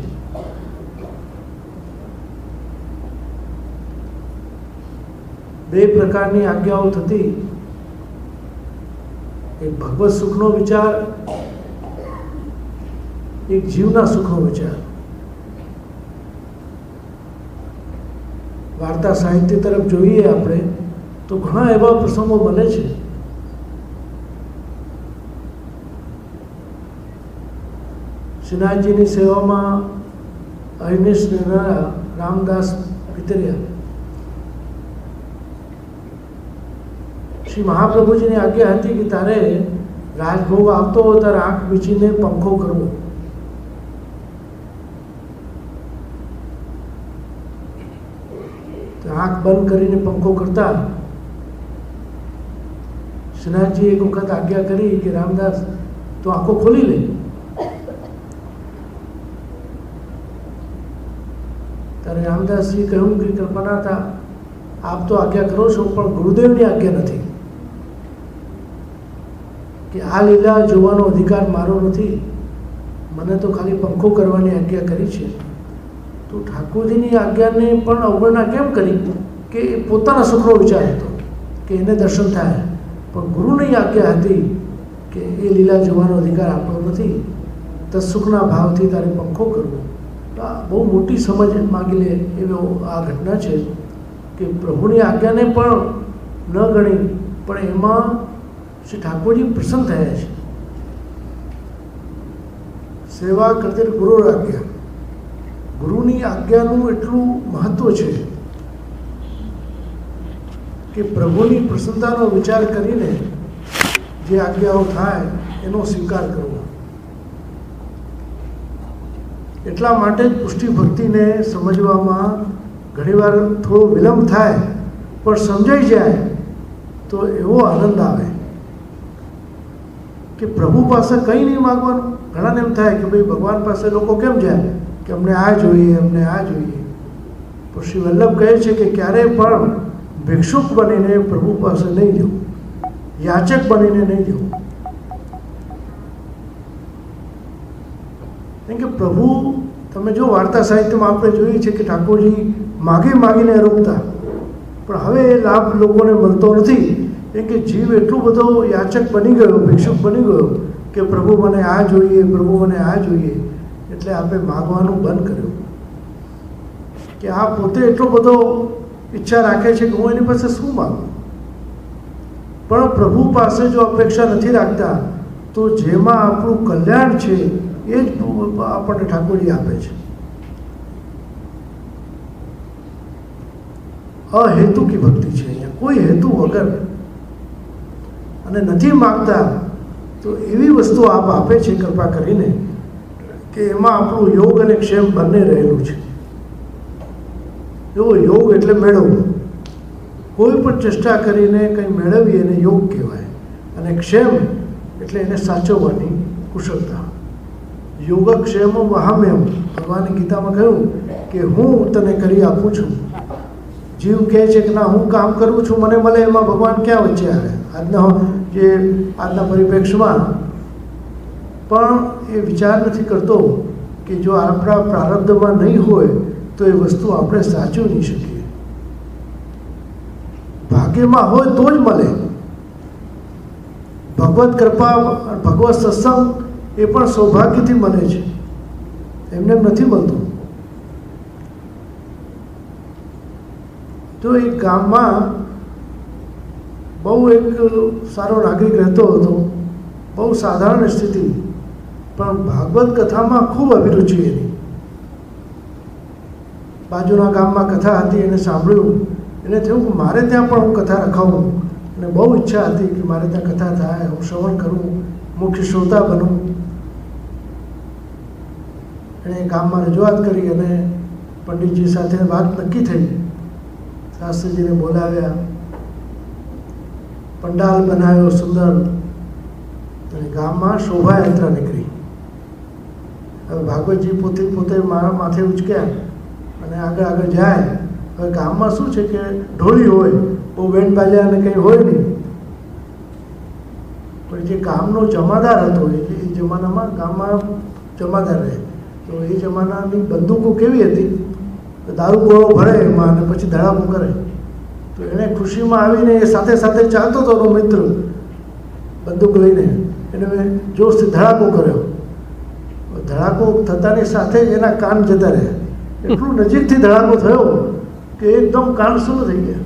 બે પ્રકારની આજ્ઞાઓ થતી, એક ભગવત સુખનો વિચાર, એક જીવના સુખનો વિચાર. વાર્તા સાહિત્ય તરફ જોઈએ આપણે તો ઘણા એવા પ્રસંગો બને છે શ્રીનાથજીની સેવામાં અહિર્નિશ રહેનારા રામદાસ પિતરિયા શ્રી મહાપ્રભુજીની આજ્ઞા હતી કે તારે રાજભોગ આવતો હોય ત્યારે આંખ મીચીને પંખો કરવો. આંખ બંધ કરીને પંખો કરતા. શ્રીનાથજી એક વખત આજ્ઞા કરી કે રામદાસ તો આંખો ખોલી લે. ત્યારે રામદાસજી કહ્યું કે કલ્પના હતા, આપ તો આજ્ઞા કરો છો પણ ગુરુદેવની આજ્ઞા નથી, કે આ લીલા જોવાનો અધિકાર મારો નથી, મને તો ખાલી પંખો કરવાની આજ્ઞા કરી છે. તો ઠાકોરજીની આજ્ઞાને પણ અવગણના કેમ કરી? કે પોતાના સુખનો વિચાર હતો કે એને દર્શન થાય, પણ ગુરુની આજ્ઞા હતી કે એ લીલા જોવાનો અધિકાર આપણો નથી, તત્સુખના ભાવથી તારે પંખો કરવો. તો આ બહુ મોટી સમજ માગી લે એવો આ ઘટના છે કે પ્રભુની આજ્ઞાને પણ ન ગણી, પણ એમાં શ્રી ઠાકોરજી પ્રસન્ન થયા છે. સેવા કરતી ગુરુ આજ્ઞા, ગુરુની આજ્ઞાનું એટલું મહત્વ છે કે પ્રભુની પ્રસન્નતાનો વિચાર કરીને જે આજ્ઞાઓ થાય એનો સ્વીકાર કરવો. એટલા માટે જ પુષ્ટિ ભક્તિને સમજવામાં ઘણીવાર થોડો વિલંબ થાય, પણ સમજાઈ જાય તો એવો આનંદ આવે કે પ્રભુ પાસે કંઈ નહીં માગવાનું. ઘણાને એમ થાય કે ભાઈ ભગવાન પાસે લોકો કેમ જાય કે અમને આ જોઈએ, અમને આ જોઈએ. પણ શ્રી વલ્લભ કહે છે કે ક્યારેય પણ ભિક્ષુક બનીને પ્રભુ પાસે નહીં જવું, યાચક બનીને નહીં જવું. કેમ કે પ્રભુ, તમે જો વાર્તા સાહિત્યમાં આપણે જોઈએ છે કે ઠાકોરજી માગીને રોકતા, પણ હવે એ લાભ લોકોને મળતો નથી. કેમ કે જીવ એટલો બધો યાચક બની ગયો, ભિક્ષુક બની ગયો કે પ્રભુ મને આ જોઈએ, પ્રભુ મને આ જોઈએ. એટલે આપણે માગવાનું બંધ કર્યું કે આ પોતે એટલો બધો ઈચ્છા રાખે છે કે હું એની પાસે શું માગું. પણ પ્રભુ પાસે જો અપેક્ષા નથી રાખતા તો જેમાં આપણું કલ્યાણ છે એ જ આપણને ઠાકોરજી આપે છે. અહેતુકી ભક્તિ છે અહીંયા, કોઈ હેતુ વગર, અને નથી માગતા તો એવી વસ્તુ આપ આપે છે કૃપા કરીને કે એમાં આપણું યોગ અને ક્ષેમ બંને રહેલું છે. એવો યોગ એટલે મેળવવું. કોઈ પણ ચેષ્ટા કરીને કંઈ મેળવીએ એને યોગ કહેવાય, અને ક્ષેમ એટલે એને સાચવવાની કુશળતા. યોગક્ષેમ વહામ્યમ, ભગવાને ગીતામાં કહ્યું કે હું તને કરી આપું છું. જીવ કહે છે કે ના હું કામ કરું છું મને મળે, એમાં ભગવાન ક્યાં વચ્ચે આવે? આજના પરિપ્રેક્ષમાં પણ એ વિચાર નથી કરતો કે જો આપણા પ્રારબ્ધમાં નહીં હોય તો એ વસ્તુ આપણે સાચવી નહીં શકીએ. ભાગ્યમાં હોય તો જ મળે. ભગવત કૃપા, ભગવત સત્સંગ એ પણ સૌભાગ્યથી મળે છે, એમને નથી મળતું. તો એક ગામમાં બહુ એક સારો નાગરિક રહેતો હતો, બહુ સાધારણ સ્થિતિ, પણ ભાગવત કથામાં ખૂબ અભિરુચિ એની. બાજુના ગામમાં કથા હતી, એને સાંભળ્યું, એને થયું કે મારે ત્યાં પણ હું કથા રખાવું, અને બહુ ઈચ્છા હતી કે મારે ત્યાં કથા થાય, હું શ્રવણ કરું, મુખ્ય શ્રોતા બનું. એણે ગામમાં રજૂઆત કરી અને પંડિતજી સાથે વાત નક્કી થઈ. શાસ્ત્રીજીને બોલાવ્યા, પંડાલ બનાવ્યો સુંદર, અને ગામમાં શોભાયાત્રા નીકળી. હવે ભાગવતજી પોતે માથે ઉચક્યા અને આગળ જાય. હવે ગામમાં શું છે કે ઢોળી હોય, બહુ બેન્ડ બાજા અને કંઈ હોય નહીં, પણ જે ગામનો જમાદાર હતો એટલે એ જમાનામાં ગામમાં જમાદાર રહે, તો એ જમાનાની બંદૂકો કેવી હતી, દારૂ ગોળો ભરે એમાં અને પછી ધડાકો કરે. તો એણે ખુશીમાં આવીને એ સાથે સાથે ચાલતો હતો એનો મિત્ર બંદૂક લઈને, એને જોશથી ધડાકો કર્યો. ધડાકો થતાની સાથે જ એના કાન જતા રહ્યા. એટલું નજીકથી ધડાકો થયો કે એકદમ કાન શૂન્ય થઈ ગયા.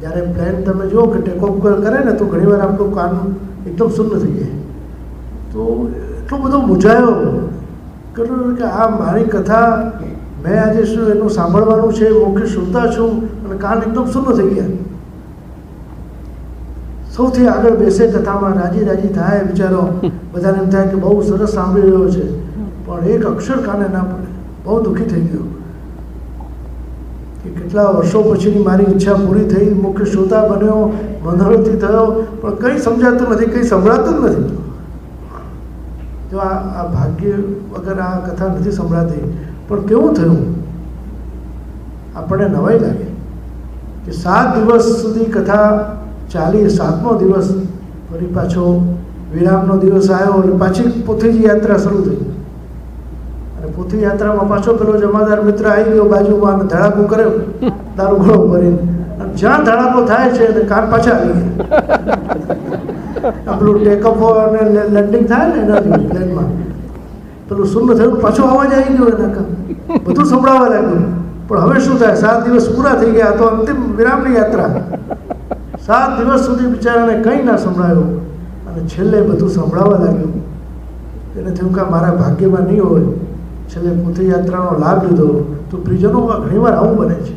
જ્યારે પ્લેન તમે જુઓ કે ટેકઓફ કરે ને તો ઘણીવાર આપણું કાન એકદમ શૂન્ય થઈ જાય. તો એટલો બધો મૂંઝાયો કે આ મારી કથા મેં આજે શું એનું સાંભળવાનું છે, મુખ્ય શ્રોતા છું અને કાન એકદમ શૂન્ય થઈ ગયા. સૌથી આગળ બેસે કથામાં, રાજી થાય બિચારો, બધાને એમ થાય કે બહુ સરસ સાંભળી રહ્યો છે, પણ એક અક્ષર કાને ના પડે. બહુ દુઃખી થઈ ગયો કે કેટલા વર્ષો પછીની મારી ઈચ્છા પૂરી થઈ, મુખ્ય શ્રોતા બન્યો, મનોરથી થયો, પણ કંઈ સમજાતું નથી, કંઈ સંભળાતું જ નથી. જો આ ભાગ્ય વગર આ કથા નથી સંભળાતી. પણ કેવું થયું, આપણને નવાઈ લાગે કે 7 દિવસ સુધી કથા ચાલી. 7મો દિવસ ફરી પાછો વિરામનો દિવસ આવ્યો અને પાછી પોથીજી યાત્રા શરૂ થઈ. અને પોથી યાત્રામાં પાછો પેલો જમાદાર મિત્ર આવી ગયો બાજુમાં અને ધડાકો કર્યો દારૂ ગોળો ભરીને. અને જ્યાં ધડાકો થાય છે અને કાન પાછા આવી ગયા. પેલું ટેકઅપ અને લેન્ડિંગ થાય ને એના પ્લેનમાં પેલું શૂન્ય થયું, પાછો અવાજ આવી ગયો એના કાન, બધું સંભળાવા લાગ્યું. પણ હવે શું થાય, 7 દિવસ પૂરા થઈ ગયા, તો અંતિમ વિરામની યાત્રા. 7 દિવસ સુધી બિચારાને કંઈ ના સંભળાયું અને છેલ્લે બધું સંભળાવા લાગ્યું. એને થયું કે મારા ભાગ્યમાં નહીં હોય. છેલ્લે પોથી યાત્રાનો લાભ લીધો. તો પ્રિજનોમાં ઘણીવાર આવું બને છે,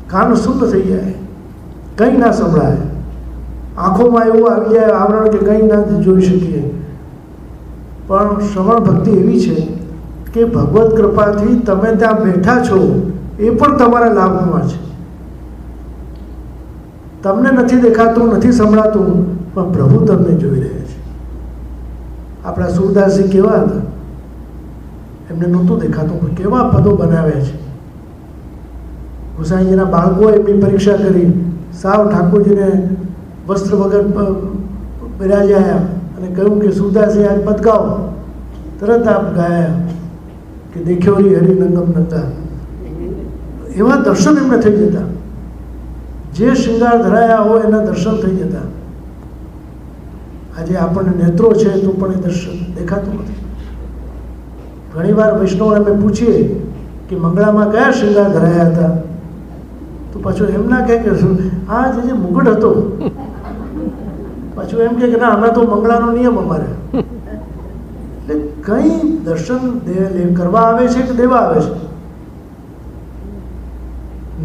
કાન શૂન્ય થઈ જાય, કંઈ ના સંભળાય, આંખોમાં એવું આવી જાય આવરણ કે કંઈ ના જોઈ શકીએ. પણ શ્રવણ ભક્તિ એવી છે કે ભગવત કૃપાથી તમે ત્યાં બેઠા છો એ પણ તમારા લાભમાં છે. તમને નથી દેખાતું, નથી સંભળાતું, પણ પ્રભુ તમને જોઈ રહ્યા છે. આપણા સુરદાસજી કેવા હતા, એમને નહોતું દેખાતું પણ કેવા પદો બનાવ્યા છે. ગુસાઈજીના બાળકોએ એમની પરીક્ષા કરી, સાવ ઠાકોરજીને વસ્ત્ર વગર બિરાજ્યા અને કહ્યું કે સુરદાસજી આજ પદ ગાઓ. તરત આપ ગાયા કે દેખ્યોરી હરિ નંગમ નતા. એવા દર્શન એમને થઈ જતા, જે શૃંગાર ધરાયા હોય એના દર્શન થઈ જતા. આજે આપણને નેત્રો છે તો પણ એ દર્શન દેખાતું નથી. ઘણીવાર વૈષ્ણવ અમે પૂછીએ કે મંગળામાં કયા શૃંગાર ધરાયા હતા, તો પાછું એમ ના કહે કે આ જે મુગટ હતો, પાછું એમ કે ના અમે તો મંગળાનો નિયમ અમારે. એટલે કંઈ દર્શન કરવા આવે છે કે દેવા આવે છે.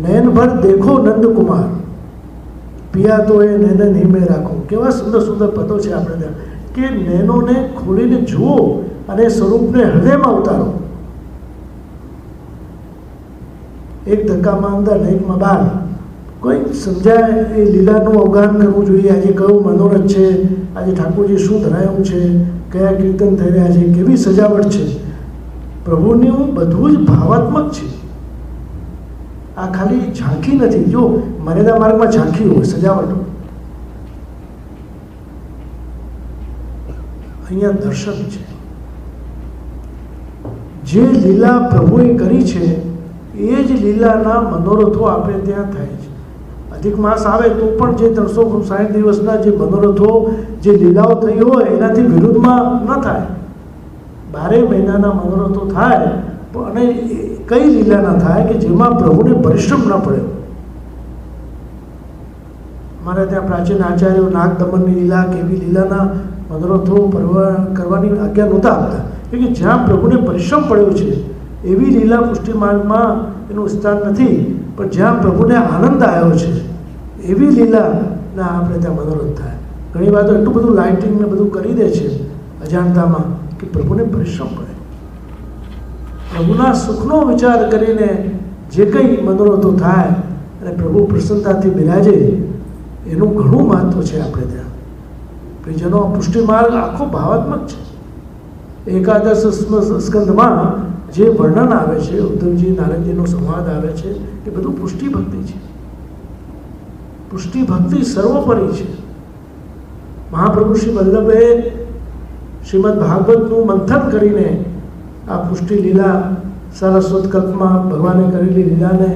નયન ભર દેખો નંદકુમાર, પિયા તો એ નયન હિમે રાખો. કેવા સુંદર સુંદર પદો છે આપણે ત્યાં કે નયનોને ખોલીને જુઓ અને સ્વરૂપને હૃદયમાં ઉતારો. એક ધક્કામાં અંદર ને એકમાં બહાર. કોઈ સમજાય એ લીલાનું અવગાહન કરવું જોઈએ. આજે કયું મનોરથ છે, આજે ઠાકોરજી શું ધરાયું છે, કયા કીર્તન થઈ રહ્યા છે, કેવી સજાવટ છે. પ્રભુનું બધું જ ભાવાત્મક છે. આ ખાલી ઝાંખી નથી. જો મર્યાદા માર્ગમાં ઝાંખી હોય સજાવટ, અહીંયા દર્શન છે. જે લીલા પ્રભુએ કરી છે એ જ લીલાના મનોરથો આપણે ત્યાં થાય છે. અધિક માસ આવે તો પણ જે 360 દિવસના જે મનોરથો, જે લીલાઓ થઈ હોય એનાથી વિરુદ્ધમાં ન થાય. 12 મહિનાના મનોરથો થાય, અને કઈ લીલા ના થાય કે જેમાં પ્રભુને પરિશ્રમ ન પડ્યો. મારે ત્યાં પ્રાચીન આચાર્યો નાગ દમનની લીલા કે એવી લીલાના મનોરથો કરવાની આજ્ઞા નહોતા આપતા, કે જ્યાં પ્રભુને પરિશ્રમ પડ્યો છે એવી લીલા પુષ્ટિ માર્ગમાં એનું સ્થાન નથી. પણ જ્યાં પ્રભુને આનંદ આવ્યો છે એવી લીલાના આપણે ત્યાં મનોરથ થાય. ઘણી વાર તો એટલું બધું લાઇટિંગ ને બધું કરી દે છે અજાણતામાં કે પ્રભુને પરિશ્રમ પડે. પ્રભુના સુખનો વિચાર કરીને જે કંઈ મનોરથો થાય અને પ્રભુ પ્રસન્નતાથી બિરાજે એનું ઘણું મહત્વ છે આપણે ત્યાં. પ્રિયજનો, પુષ્ટિ માર્ગ આખો ભાવાત્મક છે. એકાદશ સ્કંદમાં જે વર્ણન આવે છે, ઉદ્ધવજી નારદજીનો સંવાદ આવે છે, એ બધું પુષ્ટિ ભક્તિ છે. પુષ્ટિ ભક્તિ સર્વોપરી છે. મહાપ્રભુ શ્રી વલ્લભે શ્રીમદ ભાગવતનું મંથન કરીને આ પુષ્ટિ લીલા સારસ્વત કલ્પમાં ભગવાને કરેલી લીલાને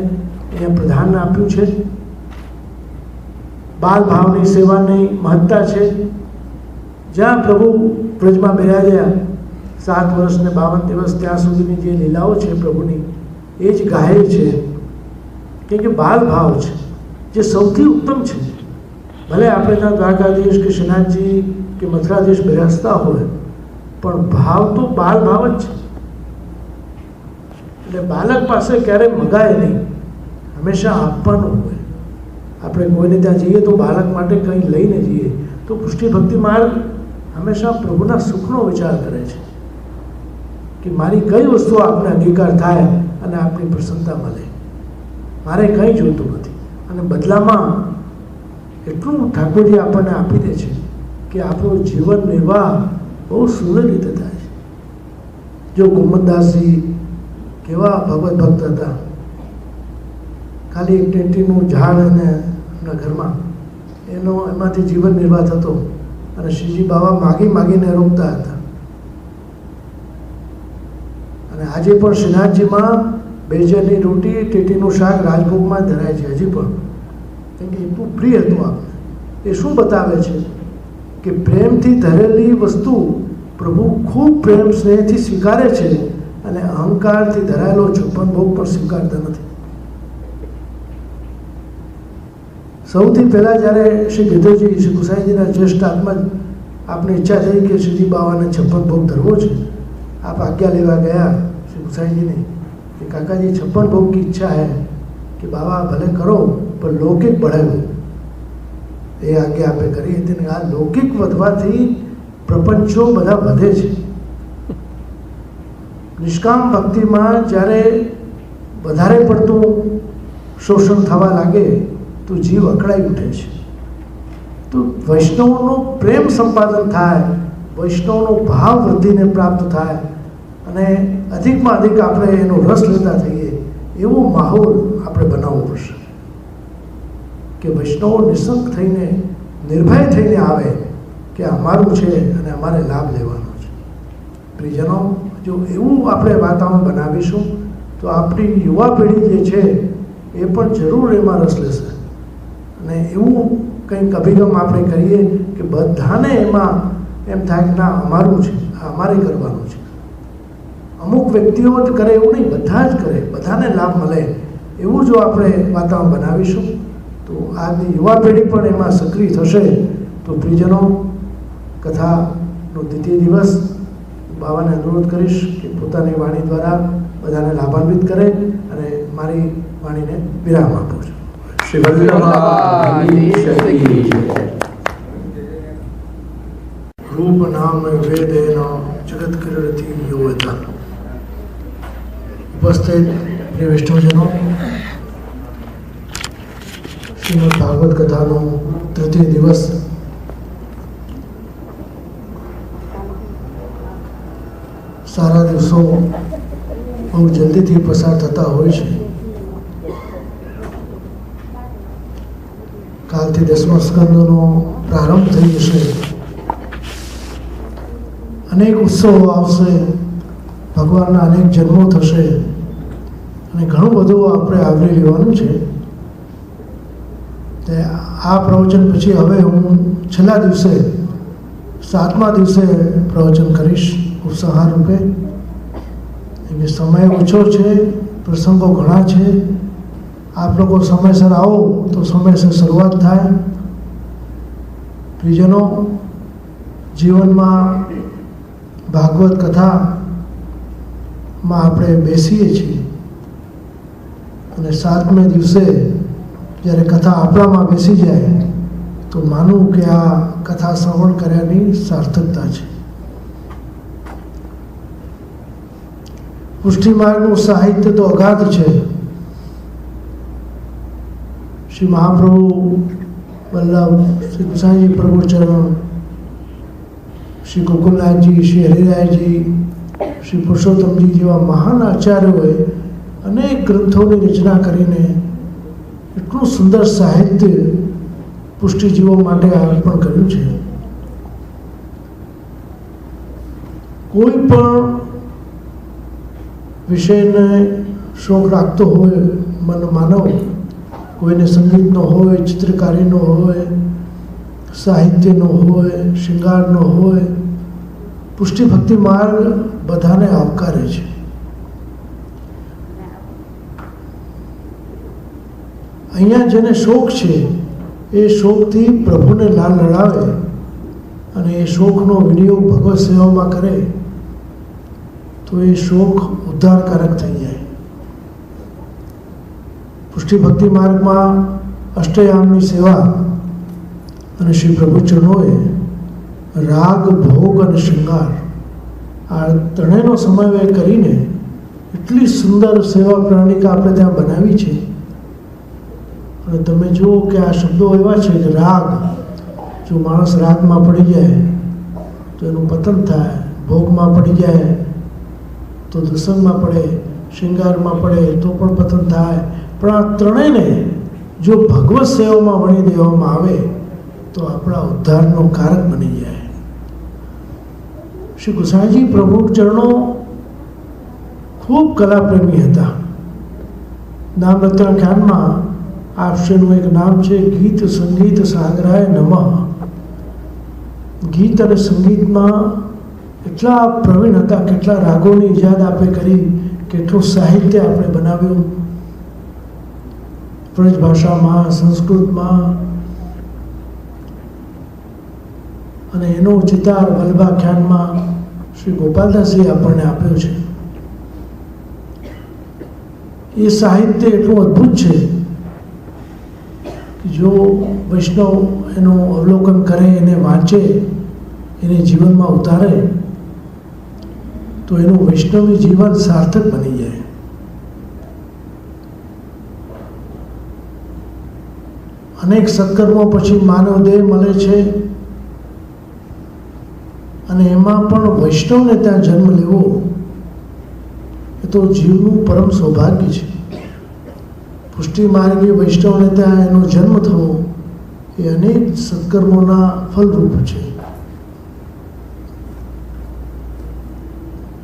અહીંયા પ્રધાન આપ્યું છે. બાલ ભાવની સેવાની મહત્તા છે. જ્યાં પ્રભુ વ્રજમાં બિરાજ્યા 7 વર્ષ ને 52 દિવસ, ત્યાં સુધીની જે લીલાઓ છે પ્રભુની, એ જ ગાય છે. કેમ કે બાલ ભાવ છે જે સૌથી ઉત્તમ છે. ભલે આપણે ત્યાં દ્વારકાધીશ કે શ્રીનાથજી કે મથુરાધીશ બિરાજતા હોય, પણ ભાવ તો બાલ ભાવ જ છે. એટલે બાળક પાસે ક્યારેય મગાય નહીં, હંમેશા આપવાનું હોય. આપણે કોઈને ત્યાં જઈએ તો બાળક માટે કંઈ લઈને જઈએ, તો પુષ્ટિ ભક્તિ માર્ગ હંમેશા પ્રભુના સુખનો વિચાર કરે છે કે મારી કઈ વસ્તુ આપને અંગીકાર થાય અને આપની પ્રસન્નતા મળે. મારે કંઈ જોઈતું નથી, અને બદલામાં એટલું ઠાકોરજી આપણને આપી દે છે કે આપણું જીવન નિર્વાહ બહુ સુંદર રીતે થાય છે. જો ગોમતદાસજી કેવા ભગવત ભક્ત હતા, ખાલી એક ટેટીનું ઝાડ અને એમના ઘરમાં એમાંથી જીવન નિર્વાહ થતો, અને શ્રીજી બાબા માગીને રોકતા હતા. અને આજે પણ શ્રીનાથજીમાં બેજરની રોટી, ટેટીનું શાક રાજભોગમાં ધરાય છે હજી પણ, કેમ કે એટલું પ્રિય હતું આપણે. એ શું બતાવે છે કે પ્રેમથી ધરેલી વસ્તુ પ્રભુ ખૂબ પ્રેમ સ્નેહથી સ્વીકારે છે, અને અહંકારથી ધરાયેલો 56 ભોગ પણ સ્વીકારતા નથી. સૌથી પહેલાં જ્યારે શ્રી ગિધોજી, શ્રી ગુસાઈજીના જ્યેષ્ઠ આત્મા આપને ઈચ્છા થઈ કે શ્રીજી બાવાને 56 ભોગ ધરવો છે, આપ આજ્ઞા લેવા ગયા શ્રી ગુસાઈજીને कि काका जी 56 भोग की इच्छा है कि बाबा भले करो पर लौकिक बढ़े. એ આજ્ઞા આપણે કરી હતી ને. આ લૌકિક વધવાથી પ્રપંચો બધા વધે છે. નિષ્કામ ભક્તિમાં જ્યારે વધારે પડતું શોષણ થવા લાગે તો જીવ અકળાઈ ઉઠે છે. તો વૈષ્ણવનો પ્રેમ સંપાદન થાય, વૈષ્ણવનો ભાવ વૃદ્ધિને પ્રાપ્ત થાય, અને અધિકમાં અધિક આપણે એનો રસ લેતા થઈએ એવો માહોલ આપણે બનાવવો પડશે કે વૈષ્ણવો નિઃશંક થઈને, નિર્ભય થઈને આવે કે અમારું છે અને અમારે લાભ લેવાનો છે. પ્રિયજનો, જો એવું આપણે વાતાવરણ બનાવીશું તો આપણી યુવા પેઢી જે છે એ પણ જરૂર એમાં રસ લેશે. અને એવું કંઈક અભિગમ આપણે કરીએ કે બધાને એમાં એમ થાય કે ના અમારું છે, આ અમારે કરવાનું છે. અમુક વ્યક્તિઓ જ કરે એવું નહીં, બધા જ કરે, બધાને લાભ મળે એવું જો આપણે વાતાવરણ બનાવીશું તો આજની યુવા પેઢી પણ એમાં સક્રિય થશે. તો પ્રિયજનો, કથાનો દ્વિતીય દિવસ બાવાને અનુરોધ કરીશ કે પોતાની વાણી દ્વારા બધાને લાભાન્વિત કરે, અને મારી વાણીને વિરામ આપું છું. શ્રી વલ્લભાની શક્તિ છે. રૂપ નામ વેદેન જગત કિરણથી યોવતા. ઉપસ્થિત પ્રિય વૈષ્ણવજનો, શ્રીમદ ભાગવત કથાનો તૃતીય દિવસ સારા દિવસો બહુ જલ્દીથી પસાર થતા હોય છે. કાલથી 10મા સ્કંદનો પ્રારંભ થઈ જશે. અનેક ઉત્સવો આવશે, ભગવાનના અનેક જન્મો થશે, અને ઘણું બધું આપણે આવરી લેવાનું છે. તે આ પ્રવચન પછી હવે હું છેલ્લા દિવસે 7મા દિવસે પ્રવચન કરીશ ઉપસંહાર રૂપે. એટલે સમય ઓછો છે, પ્રસંગો ઘણા છે. આપ લોકો સમયસર આવો તો સમયસર શરૂઆત થાય. પ્રિયજનો, જીવનમાં ભાગવત કથામાં આપણે બેસીએ છીએ, અને 7મે દિવસે જ્યારે કથા આપણામાં બેસી જાય તો માનું કે આ કથા શ્રવણ કર્યાની સાર્થકતા છે. પુષ્ટિ માર્ગનું સાહિત્ય તો અગાધ છે. શ્રી મહાપ્રભુ વલ્લભ, શ્રી ગુસાઈજી પ્રભુ ચરણ, શ્રી ગોકુલનાથજી, શ્રી હરિરાયજી, શ્રી પુરુષોત્તમજી જેવા મહાન આચાર્યોએ અનેક ગ્રંથોની રચના કરીને એટલું સુંદર સાહિત્ય પુષ્ટિજીવો માટે અર્પણ કર્યું છે. કોઈ પણ વિષયને શોખ રાખતો હોય માનવ, કોઈને સંગીતનો હોય, ચિત્રકારીનો હોય, સાહિત્યનો હોય, શૃંગારનો હોય, પુષ્ટિ ભક્તિ માર્ગ બધાને આવકારે છે. અહીંયા જેને શોખ છે એ શોખથી પ્રભુને લાલ લડાવે અને એ શોખનો વિનિયોગ ભગવત સેવામાં કરે તો એ શોખ ઉદ્ધારકારક થઈ જાય. પુષ્ટિ ભક્તિ માર્ગમાં અષ્ટયામની સેવા અને શ્રી પ્રભુચરણોએ રાગ, ભોગ અને શૃંગાર આ ત્રણેયનો સમન્વય કરીને એટલી સુંદર સેવા પ્રણાલિકા આપણે ત્યાં બનાવી છે. અને તમે જુઓ કે આ શબ્દો એવા છે કે રાગ, જો માણસ રાગમાં પડી જાય તો એનું પતન થાય, ભોગમાં પડી જાય તો દુસંગમાં પડે, શૃંગારમાં પડે તો પણ પતન થાય. પણ આ ત્રણેયને જો ભગવત સેવામાં વણી દેવામાં આવે તો આપણા ઉદ્ધારનો કારક બની જાય. શ્રી ગુસાઈજી પ્રભુ ચરણો ખૂબ કલાપ્રેમી હતા. નામ રત્નાખ્યાનમાં આપશેનું એક નામ છે ગીત સંગીત સાગરાય નમઃ. ગીત અને સંગીતમાં એટલા પ્રવીણ હતા, કેટલા રાગોની ઈજાદ આપણે કરી, કેટલું સાહિત્ય આપણે બનાવ્યું બ્રજ ભાષામાં, સંસ્કૃતમાં, અને એનો ચિતાર વલ્લભાખ્યાનમાં શ્રી ગોપાલદાસજી આપણને આપ્યો છે. એ સાહિત્ય એટલું અદ્ભુત છે કે જો વૈષ્ણવ એનું અવલોકન કરે, એને વાંચે, એને જીવનમાં ઉતારે તો એનું વૈષ્ણવી જીવન સાર્થક બની જાય. અનેક સત્કર્મો પછી માનવ દેહ મળે છે અને એમાં પણ વૈષ્ણવને ત્યાં જન્મ લેવો એ તો જીવનું પરમ સૌભાગ્ય છે. પુષ્ટિ માર્ગીય વૈષ્ણવને ત્યાં એનો જન્મ થવો એ અનેક સત્કર્મોના ફલરૂપ છે.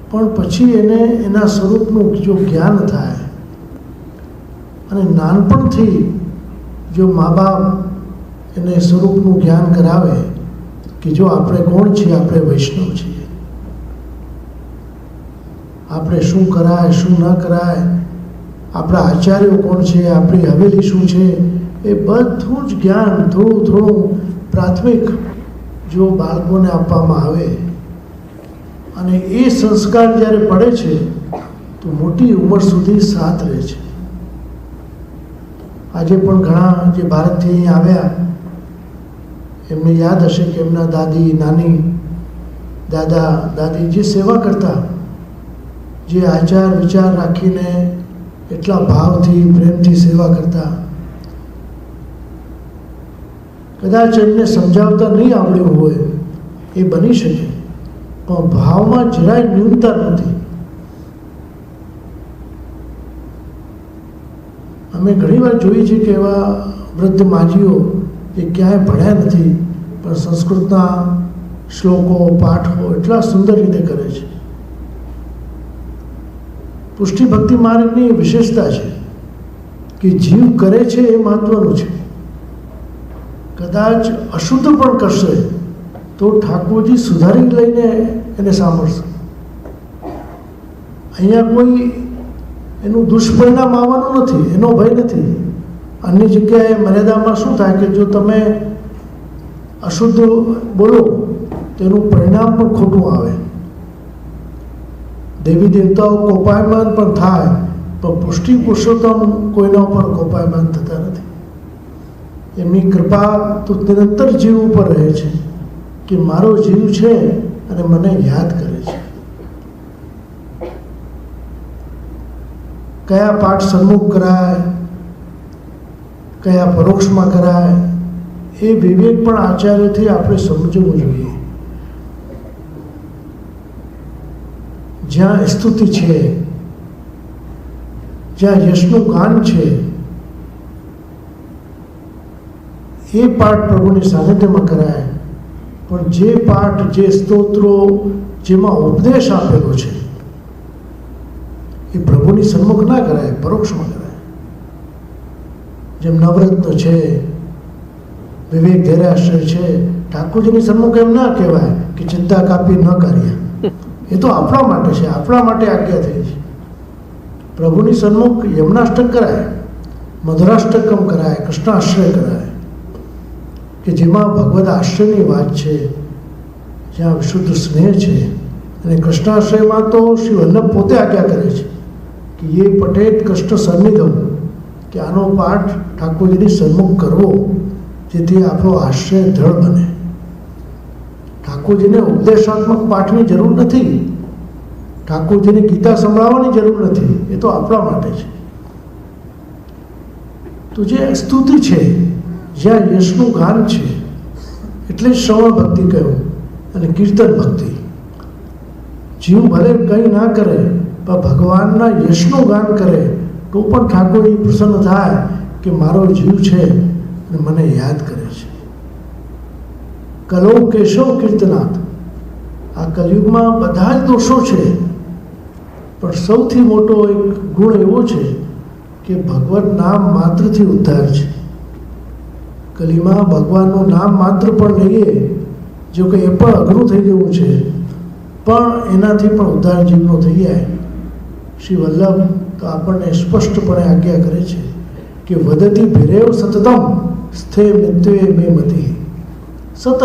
પણ પછી એને એના સ્વરૂપનું જો જ્ઞાન થાય અને નાનપણથી જો મા બાપ એને સ્વરૂપનું જ્ઞાન કરાવે કે જો આપણે કોણ છીએ, આપણે વૈષ્ણવ છીએ, આપણે શું કરાય શું ન કરાય, આપણા આચાર્યો કોણ છે, આપણી હવેલી શું છે, એ બધું જ જ્ઞાન થોડું થોડું પ્રાથમિક જો બાળકોને આપવામાં આવે અને એ સંસ્કાર જ્યારે પડે છે તો મોટી ઉંમર સુધી સાથ રહે છે. આજે પણ ઘણા જે ભારતથી અહીં આવ્યા એમને યાદ હશે કે એમના દાદી, નાની, દાદા, દાદી જે સેવા કરતા, જે આચાર વિચાર રાખીને એટલા ભાવથી, પ્રેમથી સેવા કરતા, કદાચ એમને સમજાવતા નહીં આવડ્યું હોય એ બની શકે, પણ ભાવમાં જરાય ન્યૂનતા નથી. અમે ઘણીવાર જોઈએ છીએ કે એવા વૃદ્ધ માજીઓ જે ક્યાંય ભણ્યા નથી પણ સંસ્કૃતના શ્લોકો, પાઠો એટલા સુંદર રીતે કરે છે. પુષ્ટિ ભક્તિ માર્ગની વિશેષતા છે કે જીવ કરે છે એ મહત્વનું છે. કદાચ અશુદ્ધ પણ કરશે તો ઠાકોરજી સુધારી લઈને એને સાંભળશે. અહીંયા કોઈ એનું દુષ્પરિણામ આવવાનું નથી, એનો ભય નથી. અન્ય જગ્યાએ મર્યાદામાં શું થાય કે જો તમે અશુદ્ધ બોલો તો એનું પરિણામ પણ ખોટું આવે. દેવી દેવતાઓ કોપાયમાન પણ થાય પણ પુષ્ટિ પુરુષોત્તમ કોઈના ઉપર કોપાયમાન થતા નથી. એમની કૃપા તો નિરંતર જીવ ઉપર રહે છે કે મારો જીવ છે અને મને યાદ કરે છે. કયા પાઠ સન્મુખ કરાય, કયા પરોક્ષમાં કરાય, એ વિવેક પણ આચાર્યથી આપણે સમજવું જોઈએ. જ્યાં સ્તુતિ છે, જ્યાં યશનું ગાન છે, એ પાઠ પ્રભુની સાનિધ્યમાં કરાય. પણ જે પાઠ, જે સ્તોત્રો જેમાં ઉપદેશ આપેલો છે એ પ્રભુની સન્મુખ ના કરાય, પરોક્ષમાં કરાય. જેમ નવરત્ન છે, વિવેક ધૈર્યાશ્રય છે, ઠાકોરજીની સન્મુખ એમ ના કહેવાય કે ચિંતા કાપી ન કાર્ય. એ તો આપણા માટે છે, આપણા માટે આજ્ઞા થઈ છે. પ્રભુની સન્મુખ યમનાષ્ટક કરાય, મધુરાષ્ટકમ કરાય, કૃષ્ણાશ્રય કરાય, કે જેમાં ભગવદ આશ્રયની વાત છે, જ્યાં વિશુદ્ધ સ્નેહ છે. અને કૃષ્ણાશ્રયમાં તો શ્રી વલ્લભ પોતે આજ્ઞા કરે છે કે એ પટેત કૃષ્ણ સન્નિધમ, કે આનો પાઠ ઠાકોરજીની સન્મુખ કરવો, જેથી આપણો આશ્રય દ્રઢ બને. ઠાકોરજીને ઉપદેશાત્મક પાઠની જરૂર નથી, ઠાકોરજીને ગીતા સંભળાવવાની જરૂર નથી, એ તો આપણા માટે છે. તો જે સ્તુતિ છે, જ્યાં યશનું ગાન છે, એટલે જ શ્રવણ ભક્તિ કહ્યું અને કીર્તન ભક્તિ. જીવ ભલે કંઈ ના કરે પણ ભગવાનના યશનું ગાન કરે તો પણ ઠાકોરજી પ્રસન્ન થાય કે મારો જીવ છે અને મને યાદ કરે છે. કલો કેશવ કીર્તનાથ. આ કલયુગમાં બધા જ દોષો છે, પણ સૌથી મોટો એક ગુણ એવો છે કે ભગવત નામ માત્રથી ઉદ્ધાર છે. કલીમાં ભગવાનનું નામ માત્ર પણ લઈએ, જો કે એ પણ અઘરું થઈ ગયું છે, પણ એનાથી પણ ઉદ્ધાર જીવનો થઈ જાય. શ્રી વલ્લભ તો આપણને સ્પષ્ટપણે આજ્ઞા કરે છે કે વદતી ભિરેવ સતતમ સ્થે મિત્વે મે મતિ. સતત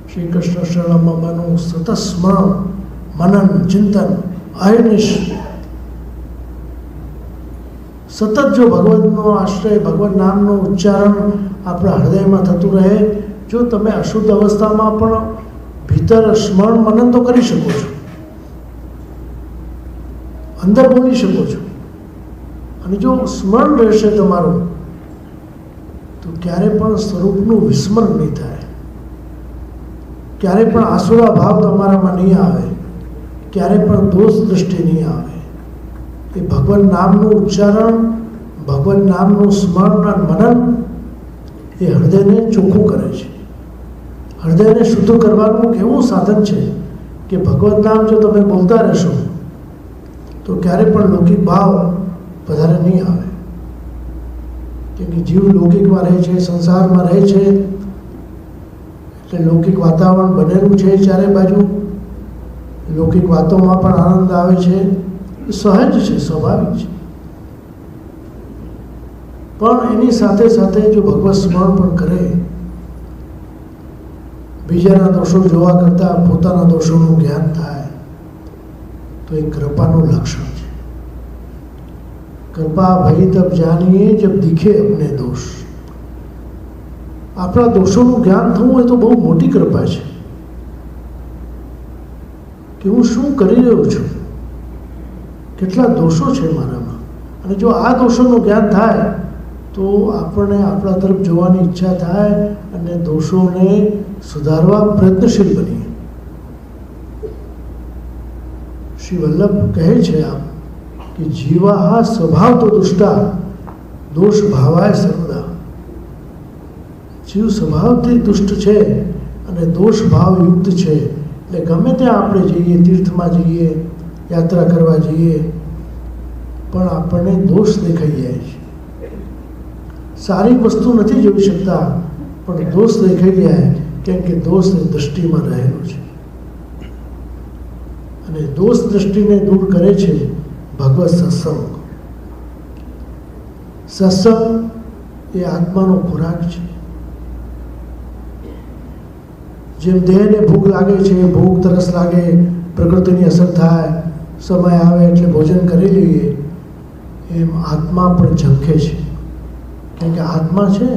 શ્રી કૃષ્ણ શરણમનું સતત સ્મરણ, મનન, ચિંતન, અહર્નિશ સતત જો ભગવતનો આશ્રય, ભગવત નામનું ઉચ્ચારણ આપણા હૃદયમાં થતું રહે. જો તમે અશુદ્ધ અવસ્થામાં પણ ભીતર સ્મરણ મનન તો કરી શકો છો, અંદર બોલી શકો છો, અને જો સ્મરણ રહેશે તમારું તો ક્યારે પણ સ્વરૂપનું વિસ્મરણ નહીં થાય, ક્યારે પણ આસુરા ભાવ તમારામાં નહીં આવે, ક્યારે પણ દોષ દૃષ્ટિ નહીં આવે. એ ભગવાન નામનું ઉચ્ચારણ, ભગવાન નામનું સ્મરણ અને મનન એ હૃદયને ચોખ્ખું કરે છે. હૃદયને શુદ્ધ કરવાનું એક એવું સાધન છે કે ભગવત નામ જો તમે બોલતા રહેશો તો ક્યારે પણ લૌકિક ભાવ વધારે નહીં આવે. કેમ કે જીવ લૌકિકમાં રહે છે, સંસારમાં રહે છે, એટલે લૌકિક વાતાવરણ બનેલું છે ચારે બાજુ. લૌકિક વાતોમાં પણ આનંદ આવે છે, સહજ છે, સ્વાભાવિક છે. પણ એની સાથે સાથે જો ભગવત સ્મરણ પણ કરે, બીજાના દોષો જોવા કરતાં પોતાના દોષોનું જ્ઞાન થાય, તો એ કૃપાનું લક્ષણ છે. કૃપા ભઈ તબ જાનીએ જબ દિખે અપને દોષ. આપણા દોષોનું જ્ઞાન થવું એ તો બહુ મોટી કૃપા છે, કે હું શું કરી રહ્યો છું, કેટલા દોષો છે મારામાં. અને જો આ દોષોનું જ્ઞાન થાય તો આપણને આપણા તરફ જોવાની ઈચ્છા થાય અને દોષોને સુધારવા પ્રયત્નશીલ બનીએ. શ્રી વલ્લભ કહે છે આપ કે જીવા સ્વભાવ તો દુષ્ટા દોષ ભાવાય સર્વદા. જીવ સ્વભાવથી દુષ્ટ છે અને દોષ ભાવયુક્ત છે. એટલે ગમે ત્યાં આપણે જઈએ, તીર્થમાં જઈએ, યાત્રા કરવા જઈએ, પણ આપણને દોષ દેખાઈ જાય છે. સારી વસ્તુ નથી જોઈ શકતા, પણ દોષ દેખાઈ જાય, કેમ કે દોષ દૃષ્ટિમાં રહેલો છે. અને દોષ દૃષ્ટિને દૂર કરે છે ભગવત સત્સંગ. સત્સંગ એ આત્માનો ખોરાક છે. જેમ દેહને ભૂખ લાગે છે, ભૂખ તરસ લાગે, પ્રકૃતિની અસર થાય, સમય આવે એટલે ભોજન કરી લઈએ, એમ આત્મા પણ ઝંખે છે. કેમ કે આત્મા છે